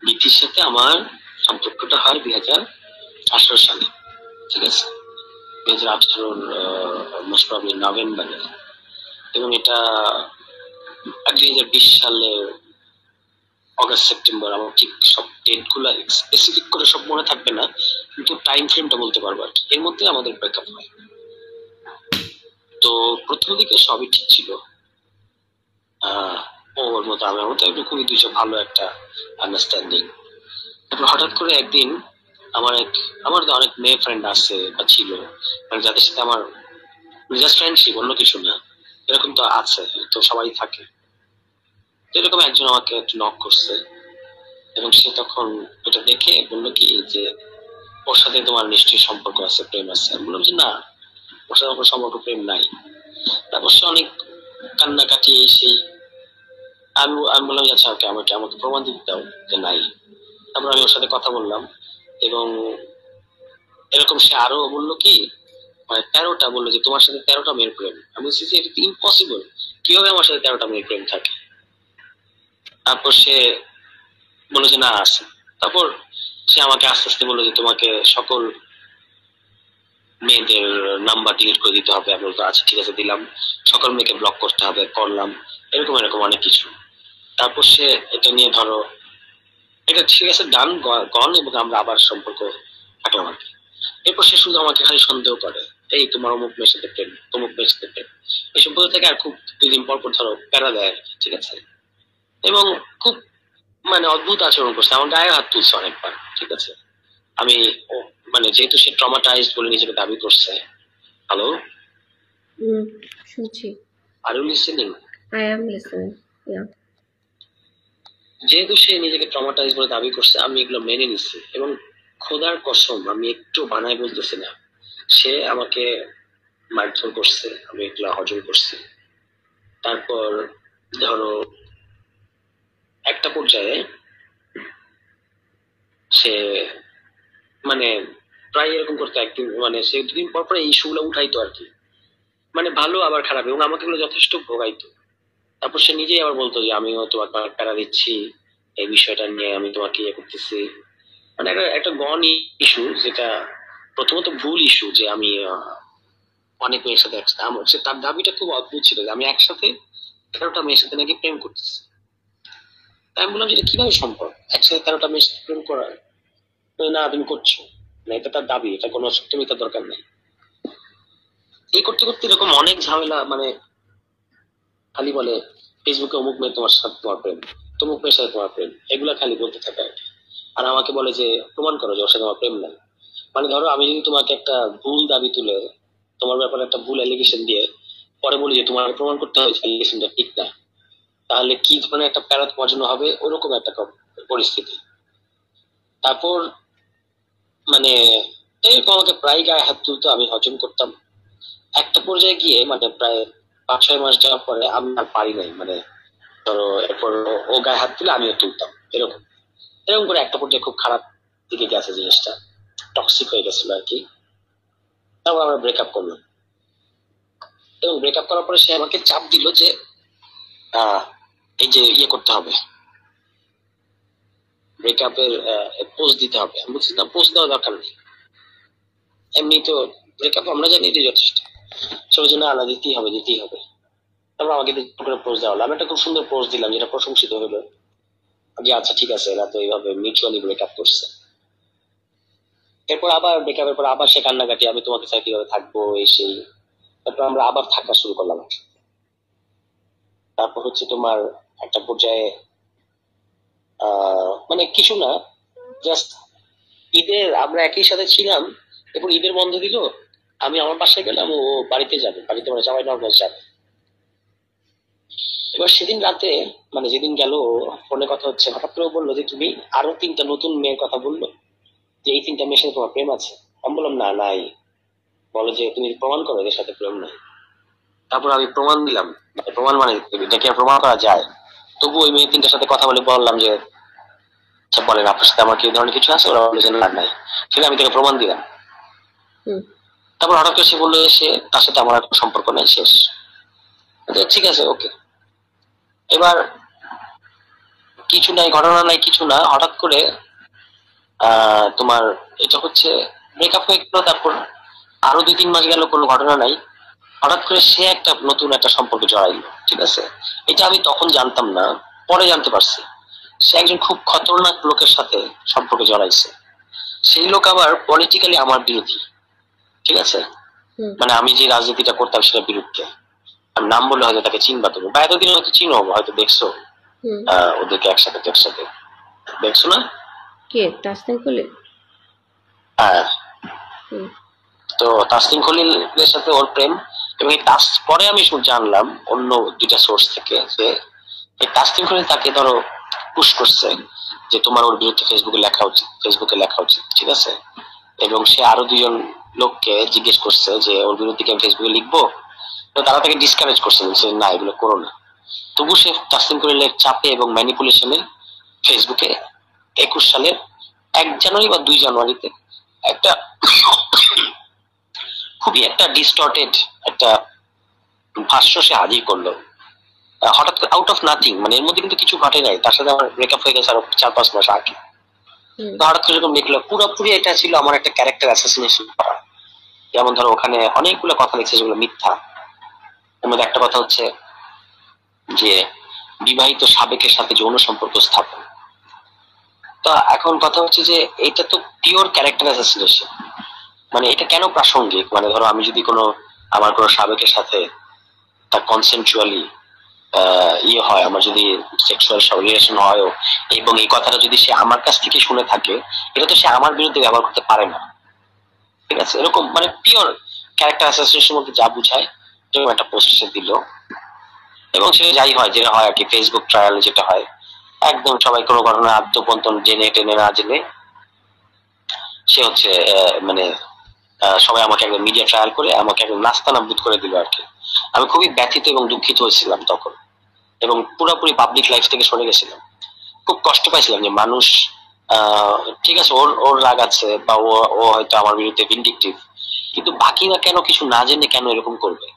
প্রীতির সাথে আমার সম্পর্কটা হয় 2018 সালে, ঠিক আছে, 2018 মোস্ট প্রবাবলি নভেম্বরে, এবং এটা 2020 সালের অগস্ট সেপ্টেম্বর। আমার ঠিক সব ডেট গুলো স্পেসিফিক করে সব মনে থাকবে না, কিন্তু টাইম ফ্রেমটা বলতে পারবো আর কি। এর মধ্যে আমাদের ব্রেকআপ হয়। তো প্রথম দিকে সবই ঠিক ছিল, আহ ওর মতো আমার মতো একটু খুবই দুইটা ভালো একটা আন্ডারস্ট্যান্ডিং। তারপর হঠাৎ করে একদিন আমার তো অনেক মেয়ে ফ্রেন্ড আছে বা ছিল, মানে যাদের সাথে আমার জাস্ট ফ্রেন্ডশিপ, অন্য কিছু না, এরকম তো আছে, তো সবাই থাকে। তো এরকম একজন আমাকে একটু নক করছে, এবং সে তখন এটা দেখে বললো কি যে, ওর সাথে তোমার নিশ্চয়ই সম্পর্ক আছে, প্রেম আছে। আমি বললাম যে না, ওর সাথে আমার সম্পর্ক প্রেম নাই। তারপর সে অনেক কান্নাকাটি এই সেই। আমি আমি বললাম যে, আচ্ছা ওকে, আমাকে আমাকে প্রমাণ দিতে দাও যে নাই। তারপর আমি ওর সাথে কথা বললাম, এবং এরকম সে আরো বললো কি, মানে 13টা বললো যে তোমার সাথে 13টা মেয়ের প্রেম। আমি বলছি যে এটা তো ইম্পসিবল, কিভাবে আমার সাথে 13টা মেয়ের প্রেম থাকে? তারপর সে বললো যে না আছে। তারপর সে আমাকে আস্তে আস্তে বললো যে তোমাকে সকল মেয়েদের নাম্বার ডিলিট করে দিতে হবে। আমি বলতো আচ্ছা ঠিক আছে, দিলাম। সকল মেয়েকে ব্লক করতে হবে, করলাম। এরকম এরকম অনেক কিছু। তারপর সে এটা নিয়ে, ধরো এটা ঠিক আছে, ডান, গন, এবং আমরা আবার সম্পর্ক থাকলাম আর কি। এরপর সে শুধু আমাকে খালি সন্দেহ করে, এই তোমার অমুক মেয়ের সাথে প্রেম, তমুক মেয়ের সাথে প্রেম, এসব বলতে থাকে। আর খুব 2 দিন পর পর ধরো প্যারা দেয় আর কি, ঠিক আছে। এবং খুব মানে অদ্ভুত আচরণ করছে, আমার গায়ে হাত তুলছে অনেকবার, ঠিক আছে। আমি মানে যেহেতু সে ট্রমাটাইজড বলে নিজেকে দাবি করছে। হ্যালো, শুনছি। Are you listening? I am listening. Yeah. যেহেতু সে নিজেকে ট্রমাটাইজ বলে দাবি করছে, আমি এগুলো মেনে নিচ্ছি, এবং খোদার কসম আমি একটু বানায় বলতেছি না, সে আমাকে মারধর করছে, আমি এগুলা হজম করছি। তারপর ধরো একটা পর্যায়ে সে মানে প্রায় এরকম করতো, একদিন মানে সে 2 দিন পর পর এই ইস্যুগুলো উঠাইতো আর কি, মানে ভালো আবার খারাপ, এবং আমাকে এগুলো যথেষ্ট ভোগাইতো। তারপর সে নিজেই আবার বলতো যে আমিও তোমাকে অনেক প্যারা দিচ্ছি, এই বিষয়টা নিয়ে আমি তোমাকে ইয়ে করতেছি। মানে একটা একটা গণ ইস্যু, যেটা প্রথমত ভুল ইস্যু যে আমি অনেক মেয়ের সাথে একসাথে। আমার হচ্ছে তার দাবিটা খুব অদ্ভুত ছিল যে আমি একসাথে 13টা মেয়ের সাথে নাকি প্রেম করতেছি। তাই আমি বললাম যে এটা কিভাবে সম্ভব, একসাথে 13টা মেয়ের সাথে প্রেম করা? না তুমি করছো না, এটা তার দাবি, এটা কোনো সত্যমিতার দরকার নেই। এই করতে করতে এরকম অনেক ঝামেলা, মানে খালি বলে ফেসবুকে অমুক মেয়ে তোমার সাথে তোমার প্রেম, তমুক মেয়ের সাথে তোমার প্রেম, এগুলা খালি বলতে থাকে আর কি। আর আমাকে বলে যে প্রমাণ করো যে ওর সাথে আমার প্রেম নাই। মানে ধরো আমি যদি তোমাকে একটা ভুল দাবি তুলে, তোমার ব্যাপারে একটা ভুল অ্যালিগেশন দিয়ে পরে বলি যে তোমার প্রমাণ করতে হবে অ্যালিগেশনটা ঠিক না, তাহলে কি ধরনের একটা প্যারা তোমার জন্য হবে, ওরকম একটা পরিস্থিতি। তারপর মানে এই আমাকে প্রায় গায়ে হাত তুলতো, আমি হজম করতাম। একটা পর্যায়ে গিয়ে মানে প্রায় 5-6 মাস যাওয়ার পরে আমি আর পারি নাই, মানে ধরো এরপর ও গায়ে হাত তুলে আমিও তুলতাম, এরকম এরকম করে একটা পর্যায়ে খুব খারাপ দিকে গেছে জিনিসটা, টক্সিক হয়ে গেছিল আর কি। তারপর আমরা ব্রেকআপ করলাম, এবং ব্রেকআপ করার পরে সে আমাকে চাপ দিল যে এই যে ইয়ে করতে হবে, ব্রেকআপের পোস্ট দিতে হবে। আমি বলছি না, পোস্ট দেওয়ার দরকার নেই, এমনি তো ব্রেকআপ আমরা জানি যে যথেষ্ট। সবার জন্য আলাদা দিতেই হবে, দিতেই হবে। তারপর আমাকে করে পোস্ট দেওয়া হলো, আমি একটা খুব সুন্দর পোস্ট দিলাম যেটা প্রশংসিত হলো যে আচ্ছা ঠিক আছে, এরা তো এইভাবে মিউচুয়ালি ব্রেকআপ করছে। এরপর আবার ব্রেকআপের পর আবার সে কান্নাকাটি, আমি তোমাকে ছাড়া কিভাবে থাকবো এই সেই। তারপর আমরা আবার থাকা শুরু করলাম। তারপর হচ্ছে তোমার একটা পর্যায়ে মানে কিছু না, জাস্ট ঈদের আমরা একই সাথে ছিলাম, এরপর ঈদের বন্ধ দিল, আমি আমার বাসায় গেলাম, ও বাড়িতে যাবে, বাড়িতে মানে জামাই নর্মাল যাবে। এবার সেদিন রাতে মানে যেদিন গেল ফোনে কথা হচ্ছে, হঠাৎ করে বললো যে তুমি আরো 3টা নতুন মেয়ের কথা বললো, যে এই 3টা মেয়ের সাথে তোমার প্রেম আছে। আমি বললাম না, নাই। বলো যে তুমি প্রমাণ করো এদের সাথে প্রেম নাই। তারপর আমি প্রমাণ দিলাম, মানে প্রমাণ মানে এটাকে প্রমাণ করা যায়। তবু ওই মেয়ে 3টার সাথে কথা বলে বললাম যে আচ্ছা বলেন আপনার সাথে আমার কি এই ধরনের কিছু আছে, ওরা বললো যে না নাই। সেটা আমি তাকে প্রমাণ দিলাম। তারপর হঠাৎ করে সে বললো সে তার সাথে আমার একটা সম্পর্ক নেই, শেষ। ঠিক আছে, ওকে। এবার কিছু নাই, ঘটনা নাই, কিছু না, হঠাৎ করে তোমার এটা হচ্ছে ব্রেকআপ হয়ে গেল। তারপর আরো 2-3 মাস গেল, কোনো ঘটনা নাই। হঠাৎ করে সে একটা নতুন একটা সম্পর্কে জড়াইলো, ঠিক আছে। এটা আমি তখন জানতাম না, পরে জানতে পারছি। সে একজন খুব খতরনাক লোকের সাথে সম্পর্কে জড়াইছে। সেই লোক আবার পলিটিক্যালি আমার বিরোধী, ঠিক আছে। মানে আমি যে রাজনীতিটা করতাম সেটার বিরুদ্ধে। আমি নাম বললে হয়তো তাকে চিনবা, তুমি বা এতদিন হয়তো চিনো, হয়তো দেখছো ওদেরকে একসাথে একসাথে, দেখছো না? কে? তাসনিম খলিল? হ্যাঁ। তো তাসনিম খলিলের সাথে ওর প্রেম। এবং পরে আমি জানলাম অন্য 2টা সোর্স থেকে যে এই তাসনিম খলিল তাকে ধরো পুশ করছে যে তোমার ওর বিরুদ্ধে ফেসবুকে লেখা উচিত, ফেসবুকে লেখা উচিত, ঠিক আছে। এবং সে আরো 2জন লোককে জিজ্ঞেস করছে যে ওর বিরুদ্ধে কি আমি ফেসবুকে লিখবো, তো তারা তাকে ডিসকারেজ করছে, বলছে না এগুলো করো না। তবু সে তাসনিম খলিলের চাপে এবং ম্যানিপুলেশনে ফেসবুকে 21 সালের 1 জানুয়ারি বা 2 জানুয়ারিতে একটা খুবই একটা ডিস্টর্টেড একটা ভাষ্য সে হাজির করলো, হঠাৎ করে আউট অফ নাথিং। মানে এর মধ্যে কিন্তু কিছু ঘটে নাই, তার সাথে আমার ব্রেকআপ হয়ে গেছে আরো 4-5 মাস আগে। হঠাৎ করে এরকম লিখলো, পুরোপুরি এটা ছিল আমার একটা ক্যারেক্টার অ্যাসাসিনেশন করা। যেমন ধরো ওখানে অনেকগুলো কথা লিখছে যেগুলো মিথ্যা। এর মধ্যে একটা কথা হচ্ছে যে বিবাহিত সাবেকের সাথে যৌন সম্পর্ক স্থাপন। তো এখন কথা হচ্ছে যে এটা তো পিওর ক্যারেক্টার অ্যাসাসিনেশন। মানে এটা কেন প্রাসঙ্গিক? মানে ধরো আমি যদি আমার কোনো সাবেকের সাথে তার কনসেন্টুয়ালি ইয়ে হয়, আমার যদি সেক্সুয়াল রিলেশন হয় এবং এই কথাটা যদি সে আমার কাছ থেকে শুনে থাকে, এটা তো সে আমার বিরুদ্ধে ব্যবহার করতে পারে না, ঠিক আছে। এরকম মানে পিওর ক্যারেক্টার অ্যাসাসিনেশন মধ্যে যা বুঝায় এরকম একটা পোস্ট সে দিল। এবং সেটা যাই হয়, যেটা হয় আর কি ফেসবুক ট্রায়াল যেটা হয়, একদম সবাই কোনো ঘটনা আদ্যপন্তন জেনে টেনে না জেনে সে হচ্ছে মানে সবাই আমাকে একদম মিডিয়া ট্রায়াল করে আমাকে একদম নাস্তানাবুদ করে দিল আর কি। আমি খুবই ব্যথিত এবং দুঃখিত হয়েছিলাম তখন, এবং পুরোপুরি পাবলিক লাইফ থেকে সরে গেছিলাম। খুব কষ্ট পাইছিলাম যে মানুষ ঠিক আছে ওর ওর রাগ আছে বা ও হয়তো আমার বিরুদ্ধে ভিন্ডিকটিভ, কিন্তু বাকিরা কেন কিছু না জেনে কেন এরকম করবে?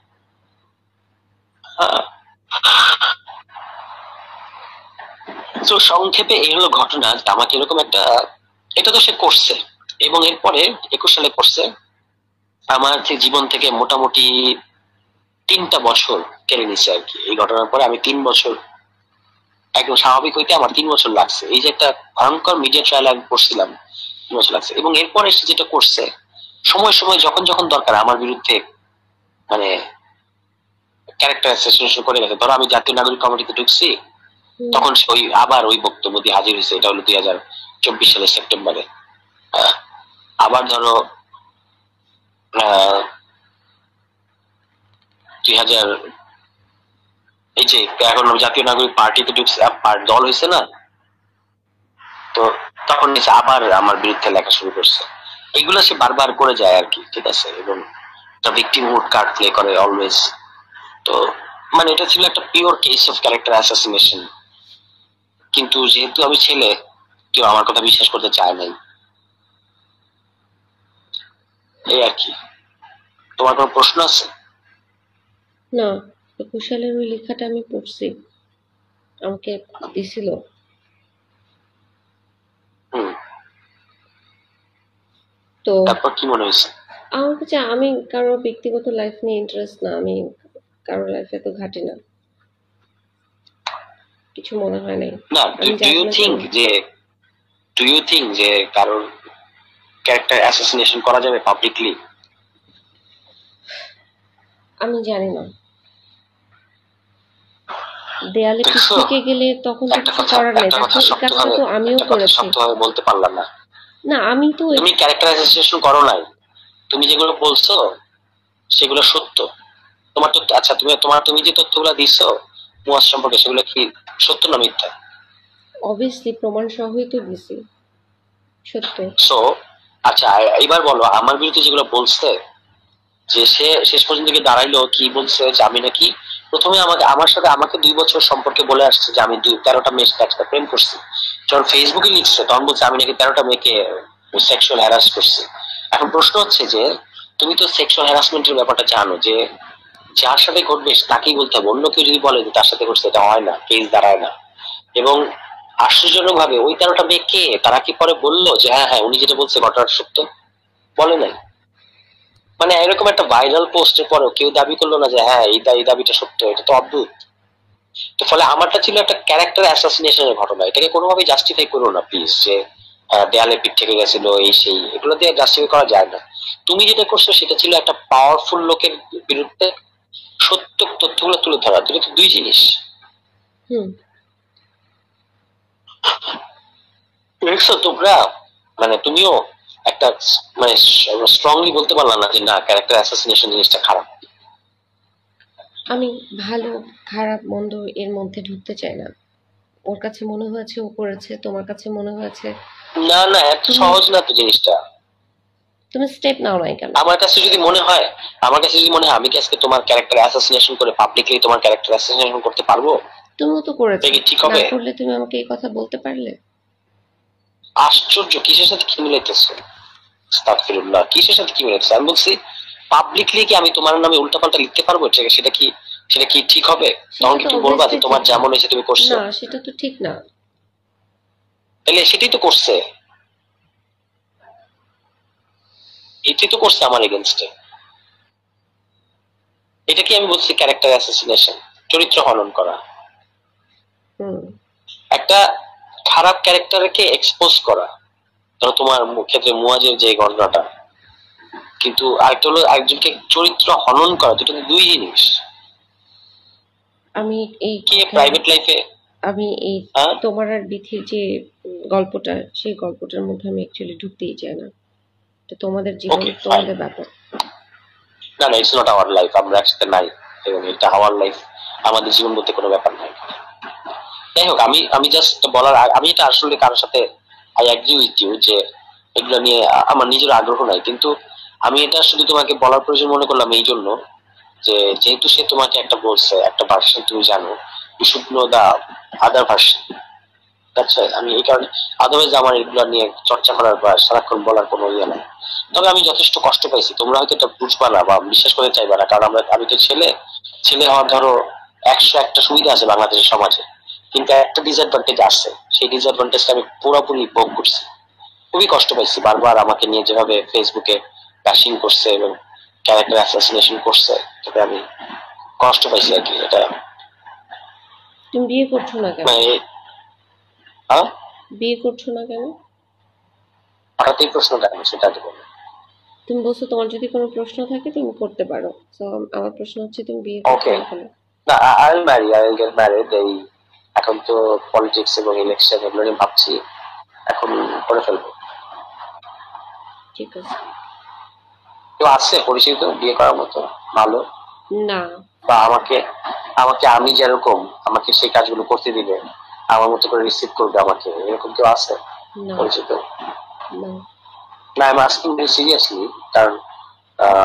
তো সংক্ষেপে এই হলো ঘটনা, আমাকে এরকম একটা, এটা তো সে করছে এবং এরপরে 21 সালে করছে। আমার জীবন থেকে মোটামুটি 3টা বছর কেড়ে নিছে আর কি। এই ঘটনার পরে আমি 3 বছর একদম স্বাভাবিক হইতে আমার 3 বছর লাগছে। এই যে একটা ভয়ঙ্কর মিডিয়া ট্রায়াল আমি করছিলাম, 3 বছর লাগছে। এবং এরপরে সে যেটা করছে, সময় সময় যখন যখন দরকার আমার বিরুদ্ধে মানে ক্যারেক্টার অ্যাসাসিনেশন করে গেছে। ধরো আমি জাতীয় নাগরিক কমিটিতে ঢুকছি, তখন সে ওই আবার ওই বক্তব্য দিয়ে হাজির হয়েছে। এটা হলো 2024 সালের সেপ্টেম্বরে। আবার ধরো 2000 এই যে এখন জাতীয় নাগরিক পার্টিতে ঢুকছে, দল হয়েছে না, তো তখন এসে আবার আমার বিরুদ্ধে লেখা শুরু করছে। এগুলো সে বারবার করে যায় আর কি, ঠিক আছে। এবং একটা ভিকটিমহুড কার্ড প্লে করে অলওয়েজ। তো মানে এটা ছিল একটা pure case of character assassination. কিন্তু যেহেতু আমি ছেলে, কেউ আমার কথা বিশ্বাস করতে চায় নাই, এই আর কি। তোমার কোনো প্রশ্ন আছে? না, 21 সালের ওই লেখাটা আমি পড়ছি, আমাকে দিছিল। হুম, তো তারপর কি মনে হয়েছে? আমার কাছে, আমি কারো ব্যক্তিগত লাইফ নিয়ে ইন্টারেস্ট না, আমি কারো লাইফে তো ঘাটি না, কিছু মনে হয় নাই। না, আমি ডু ইউ জাজমেন্টাল থিঙ্ক না। যে কারোর ক্যারেক্টার অ্যাসাসিনেশন করা যাবে পাবলিকলি? আমি জানি না, দেয়ালে পিঠ দেখছো, থেকে গেলে তখন তো একটা কিছু কথা করার নেই। একটা কথা দেখো, এই কাজটা শক্তভাবে তো আমিও একটা কথা করেছি। শক্তভাবে বলতে পারলাম না। না, আমি তো তুমি ক্যারেক্টার অ্যাসাসিনেশন করো নাই, তুমি যেগুলো বলছো সেগুলো সত্য। তোমার তো আচ্ছা, তুমি যে তথ্যগুলো দিছো মুয়াজ সম্পর্কে, সেগুলো কি সত্য না মিথ্যা? অবভিয়াসলি প্রমাণ সহই তো দিছি, সত্য। সো আচ্ছা, এবার বলো আমার বিরুদ্ধে যেগুলো বলছে, যে সে শেষ পর্যন্ত গিয়ে দাঁড়াইলো কি বলছে, যে আমি নাকি প্রথমে আমাকে 2 বছর সম্পর্কে বলে আসছে যে আমি 13টা মেয়ের সাথে একসাথে প্রেম করছি। যখন ফেসবুকে লিখছে তখন বলছে আমি নাকি 13টা মেয়েকে সেক্সুয়াল হ্যারাস করছি। এখন প্রশ্ন হচ্ছে যে তুমি তো সেক্সুয়াল হ্যারাসমেন্টের ব্যাপারটা জানো, যে যার সাথে ঘটবে তাকেই বলতে হবে। অন্য কেউ যদি বলে যে তার সাথে ঘটছে, এটা হয় না, কেস দাঁড়ায় না। এবং আশ্চর্যজনক ভাবে ওই 13টা মেয়ে কে, তারা কি পরে বললো যে হ্যাঁ হ্যাঁ উনি যেটা বলছে ঘটনাটা সত্য? বলে নাই। মানে এরকম একটা ভাইরাল পোস্টের পরেও কেউ দাবি করলো না যে হ্যাঁ এই দাবিটা সত্য। এটা তো অদ্ভুত। তো ফলে আমারটা ছিল একটা ক্যারেক্টার অ্যাসাসিনেশনের ঘটনা। এটাকে কোনোভাবেই জাস্টিফাই করো না প্লিজ, যে দেয়ালে পিঠ থেকে গেছিল এই সেই, এগুলো দিয়ে জাস্টিফাই করা যায় না। তুমি যেটা করছো সেটা ছিল একটা পাওয়ারফুল লোকের বিরুদ্ধে সত্য তথ্যগুলো তুলে ধরা, দুটো তো দুই জিনিস। হুম। দেখছো তোমরা, মানে তুমিও একটা মানে স্ট্রংলি বলতে পারলা না যে না ক্যারেক্টার অ্যাসাসিনেশন জিনিসটা খারাপ। আমি ভালো খারাপ মন্দ এর মধ্যে ঢুকতে চাই না। ওর কাছে মনে হয়েছে ও করেছে, তোমার কাছে মনে হয়েছে। না না, এত তুমি সহজ না তো জিনিসটা। তুমি স্টেপ নাও নাই কেন? আমার কাছে যদি মনে হয়, আমি কি আজকে তোমার ক্যারেক্টার অ্যাসাসিনেশন করে পাবলিকলি তোমার ক্যারেক্টার অ্যাসাসিনেশন করতে পারবো? তুমিও তো করেছো, এটা কি ঠিক না হবে? করলে তুমি আমাকে এই কথা বলতে পারলে? আশ্চর্য, কিসের সাথে কি মিলাইতেছো? আস্তাগফিরুল্লাহ, কিসের সাথে কি মিলাইতেছো? আমি বলছি পাবলিকলি কি আমি তোমার নামে উল্টাপাল্টা লিখতে পারবো? সেটা কি ঠিক হবে? তখন সেটা কি তো তুমি বলবা যে অবভিয়াসলি তোমার ঠিক না। যেমন হয়েছে তুমি করছো? না, সেটা তো ঠিক না। তাহলে এটাই তো করছে আমার এগেনস্টে। এটা কি আমি বলছি ক্যারেক্টার অ্যাসাসিনেশন, চরিত্র হনন করা, হুম। একটা খারাপ ক্যারেক্টারকে এক্সপোজ করা। ধরো তোমার ক্ষেত্রে মুয়াজের যে ঘটনাটা, কিন্তু আরেকটা হলো একজনকে চরিত্র হনন করা, দুটো তো দুই জিনিস। আমি এই কে কথায়, প্রাইভেট লাইফে আমি এই হ্যাঁ তোমার আর বিথির যে গল্পটা, সেই গল্পটার মধ্যে আমি অ্যাকচুয়ালি ঢুকতেই চাই না। এটা তোমাদের জীবন, ওকে ফাইন, তোমাদের ব্যাপার। না না, ইটস নট আওয়ার লাইফ, আমরা একসাথে নাই, এবং এটা আওয়ার লাইফ, আমাদের জীবন বলতে কোনো ব্যাপার নাই। যাই হোক, আমি আমি জাস্ট বলার আমি এটা আসলে কারোর সাথে আই অ্যাগ্রি উইথ ইউ যে এগুলো নিয়ে আমার নিজের আগ্রহ নাই। কিন্তু আমি এটা শুধু তোমাকে বলার প্রয়োজন মনে করলাম এই জন্য যে যেহেতু সে তোমাকে একটা বলছে, একটা ভার্সন তুমি জানো, you should know the other version. আচ্ছা, আমি এই কারণে আদারওয়াইজ আমার এগুলো নিয়ে চর্চা করার বা সারাক্ষণ বলার কোনো ইয়ে নাই। তবে আমি যথেষ্ট কষ্ট পাইছি, তোমরা হয়তো এটা বুঝবা না বা বিশ্বাস করতে চাইবা না, কারণ আমি তো ছেলে। ছেলে হওয়ার ধরো 101টা সুবিধা আছে বাংলাদেশের সমাজে, কিন্তু একটা ডিসঅ্যাডভান্টেজ আছে। সেই ডিসঅ্যাডভান্টেজটা আমি পুরোপুরি ভোগ করছি। খুবই কষ্ট পাইছি, বারবার আমাকে নিয়ে যেভাবে ফেসবুকে ব্যাশিং করছে এবং ক্যারেক্টার অ্যাসাসিনেশন করছে, তবে আমি কষ্ট পাইছি আর কি। এটা তুমি বিয়ে করছো না কেন? মানে হ্যাঁ, বিয়ে করছো না কেন? হঠাৎ এই প্রশ্ন কেন সেটা তো বলো। তুমি বলছো তোমার যদি কোনো প্রশ্ন থাকে তুমি করতে পারো, তো আমার প্রশ্ন হচ্ছে তুমি বিয়ে করছো ওকে, না কেন? না I marry, I get married. এই এখন তো পলিটিক্স এবং ইলেকশন এগুলো নিয়ে ভাবছি, এখন করে ফেলবো। ঠিক আছে। কেউ আছে পরিচিত বিয়ে করার মতো ভালো, না। বা আমাকে আমাকে আমি যেরকম আমাকে সেই কাজগুলো করতে দিবে, আমার মতো করে রিসিভ করবে আমাকে, এরকম কেউ আছে না। পরিচিত? না। না, আমি আস্কিং ভেরি সিরিয়াসলি, কারণ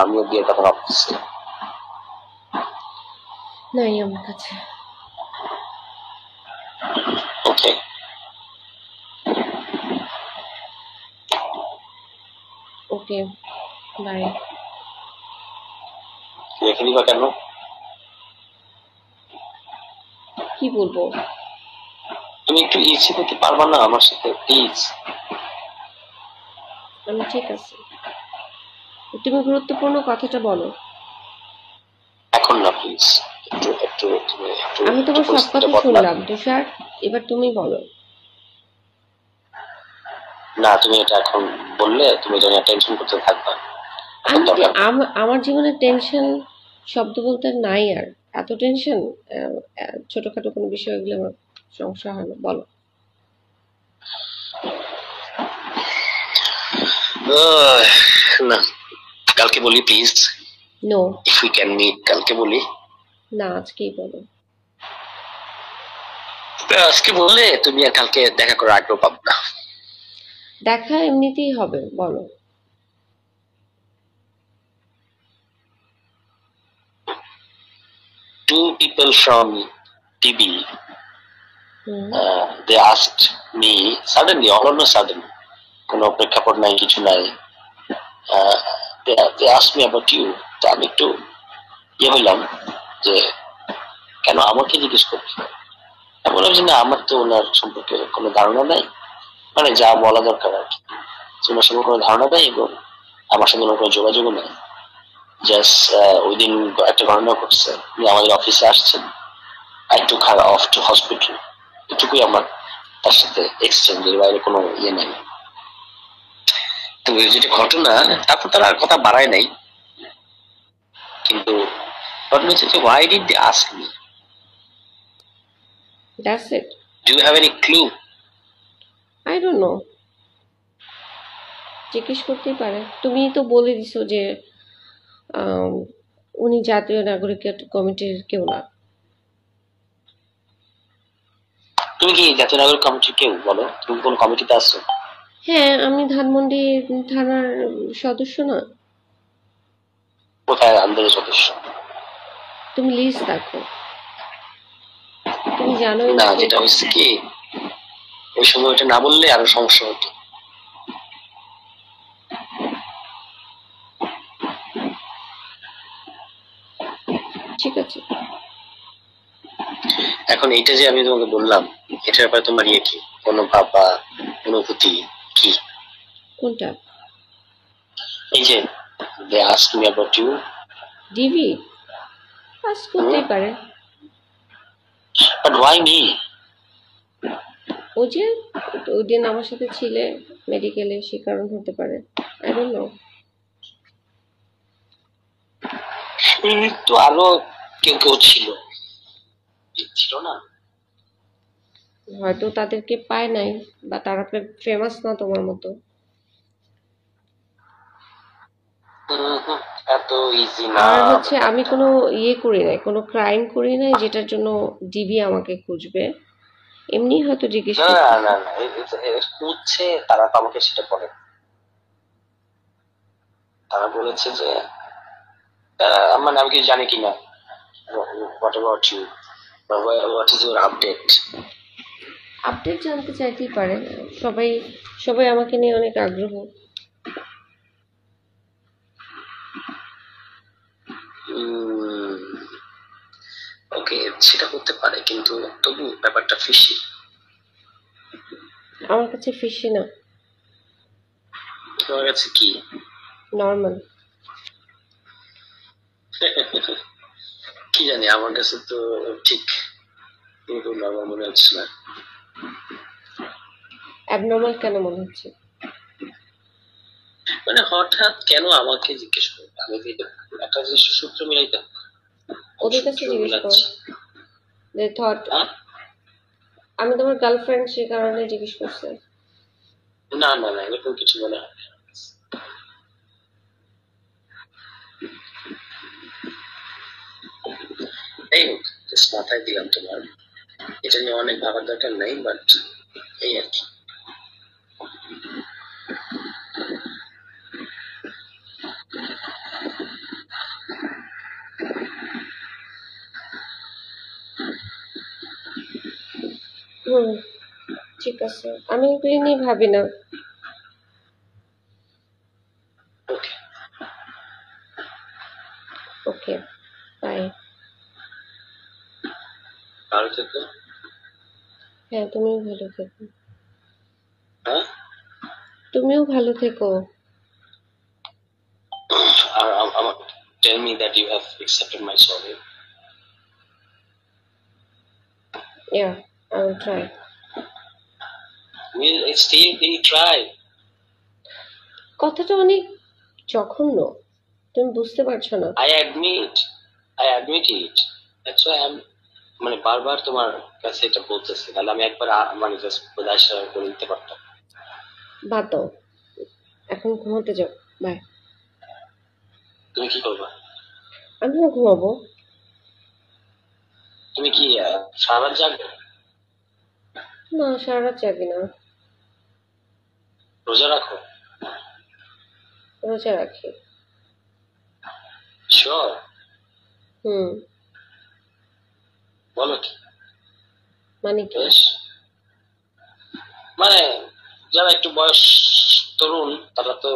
আমিও বিয়ের কথা ভাবতেছি। নাই আমার কাছে। ওকে, ওকে, বাই। রেখে দিবা কেন? কি বলবো? তুমি একটু ইচ্ছে করতে পারবা না আমার সাথে প্লিজ? আমি ঠিক আছে, তুমি গুরুত্বপূর্ণ কথাটা বলো। এখন না প্লিজ, একটু একটু তুমি একটু আমি একটু তোমার সব পরিস্থিতিটা কথা বদলা। শুনলাম তুষার, এবার তুমি বলো। না, তুমি এটা এখন বললে তুমি যেন টেনশন করতে থাকবা, এখন আমি দরকার নেই। আমার জীবনে টেনশন শব্দ বলতে নাই আর। এত টেনশন, ছোটখাটো কোনো বিষয় এগুলো আমার সমস্যা হয় না, বলো। আহ, না, কালকে বলি please, no. If we can meet, কালকে বলি। না, আজকেই বলো। আজকে বললে তুমি আর কালকে দেখা করার আগ্রহ পাবো না। দেখা এমনিতেই হবে, বলো। Two people from TB, hmm. they asked me suddenly, all on a sudden, কোনো প্রেক্ষাপট নাই, কিছু নাই, uh, they asked me about you. তো আমি একটু হইলাম যে কেন আমাকে জিজ্ঞেস করছো। আমি বললাম যে না, আমার তো ওনার সম্পর্কে কোনো ধারণা নাই, মানে যা বলা দরকার আর কি, ওনার সম্পর্কে কোনো ধারণা নাই এবং আমার সঙ্গে ওনার কোনো যোগাযোগও নেই। জাস্ট ওই দিন একটা ঘটনা ঘটছে, উনি আমাদের অফিসে আসছেন, I took her of two hospital, এটুকুই আমার তার সাথে এক্সচেঞ্জ, এর বাইরে কোনো নাই। তো যেটা ঘটনা, তারপর তারা আর কথা বাড়ায় নাই, কিন্তু ঘটনা হচ্ছে যে why did they ask me? That's it. Do you have any clue? I don't know. জিজ্ঞেস করতেই পারে, তুমি তো বলে দিছো যে আম, উনি জাতীয় নাগরিক কমিটির কেউ না। তুমি কি জাতীয় নাগরিক কমিটির কেউ? বলো, তুমি কোন কমিটিতে আছো? হ্যাঁ, আমি ধানমন্ডি থানার সদস্য না। কোথায় আন্দোলনের সদস্য? তুমি লিস্ট দেখো, তুমি জানোই না না, কে যেটা কে। হচ্ছে কি, ওই সময় ওটা না বললে আরো সমস্যা হতো। ঠিক আছে। এখন এইটা যে আমি তোমাকে বললাম, এটার ব্যাপারে তোমার কি কোনো ভাব বা অনুভূতি কি? কোনটা? এই যে they asked me about you. ডিভি পাস করতেই পারে। But why me? ও যে ওই দিন আমার সাথে ছিলে মেডিকেলে, সে কারণ হতে পারে। I don't know. তো আরো কেউ কেউ ছিল, ছিল না? হয়তো তাদেরকে পায় নাই, বা তারা ফেমাস না তোমার মতো। হুম, এত ইজি না আর হচ্ছে আমি ব্যাপারটা। কোনো করি নাই, কোনো ক্রাইম করি নাই যেটার জন্য ডিবি আমাকে খুঁজবে। এমনি হয়তো জিজ্ঞেস না করতেছে। না না, খুঁজছে তারা তো আমাকে সেটা বলে। তারা বলেছে যে মানে আমি কি জানি কিনা, what about you, what is your update. Update জানতে চাইতেই পারে। সবাই সবাই আমাকে নিয়ে অনেক আগ্রহ। ওকে, সেটা হতে পারে, কিন্তু তবু ব্যাপারটা ফিশি। আমার কাছে ফিশি না, তোমার কাছে কি? নর্মাল। কি জানি, আমার কাছে তো ঠিক নর্মাল মনে হচ্ছে না। অ্যাবনর্মাল কেন মনে হচ্ছে? মানে হঠাৎ কেন আমাকে জিজ্ঞেস করবে? আমি তো একটা জিনিস সূত্র মিলাইতে হবে। ওদের কাছে সূত্র জিজ্ঞেস করো। মিলাচ্ছি। দে থট হ্যাঁ? আমি তোমার গার্লফ্রেন্ড, সে কারণে জিজ্ঞেস করছে। না না না, এরকম কিছু মনে হয় না। এই হোক, just মাথায় দিলাম তোমার। এটা নিয়ে অনেক ভাবার দরকার নাই, বাট এই আর কি। হুম, ঠিক আছে, আমি এগুলি নিয়ে ভাবি না। ওকে, ওকে, বাই। ভালো থেকো। হ্যাঁ, তুমিও ভালো থেকো। হ্যাঁ, তুমিও ভালো থেকো। আর আমার tell me that you have accepted my sorry. Yeah, I will try. Will it still be try? কথাটা অনেক জঘন্য, তুমি বুঝতে পারছো না। I admit it. That's why I'm মানে বারবার তোমার কাছে এটা বলতেছি, তাহলে আমি একবার মানে জাস্ট বোঝার করে দিতে পারতাম। বাদ দাও, এখন ঘুমাতে যাও। বাই। তুমি কি করবা? আমিও ঘুমাবো। তুমি কি সারা রাত জাগবে? না, সারা রাত জাগি না, রোজা রাখো? রোজা রাখি। শিওর? হুম। বলো কি? মানে কি? বেশ, মানে যারা একটু বয়স তরুণ তারা তো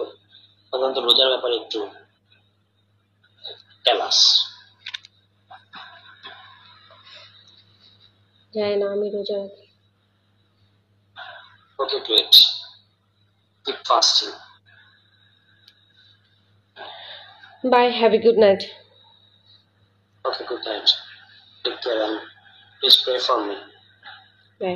সাধারণত রোজার ব্যাপারে একটু ক্যালাস। যায় না, আমি রোজা রাখি। Okay, great. Keep fasting. Bye, have a good night. Okay, good night. Take care and please pray for me. By.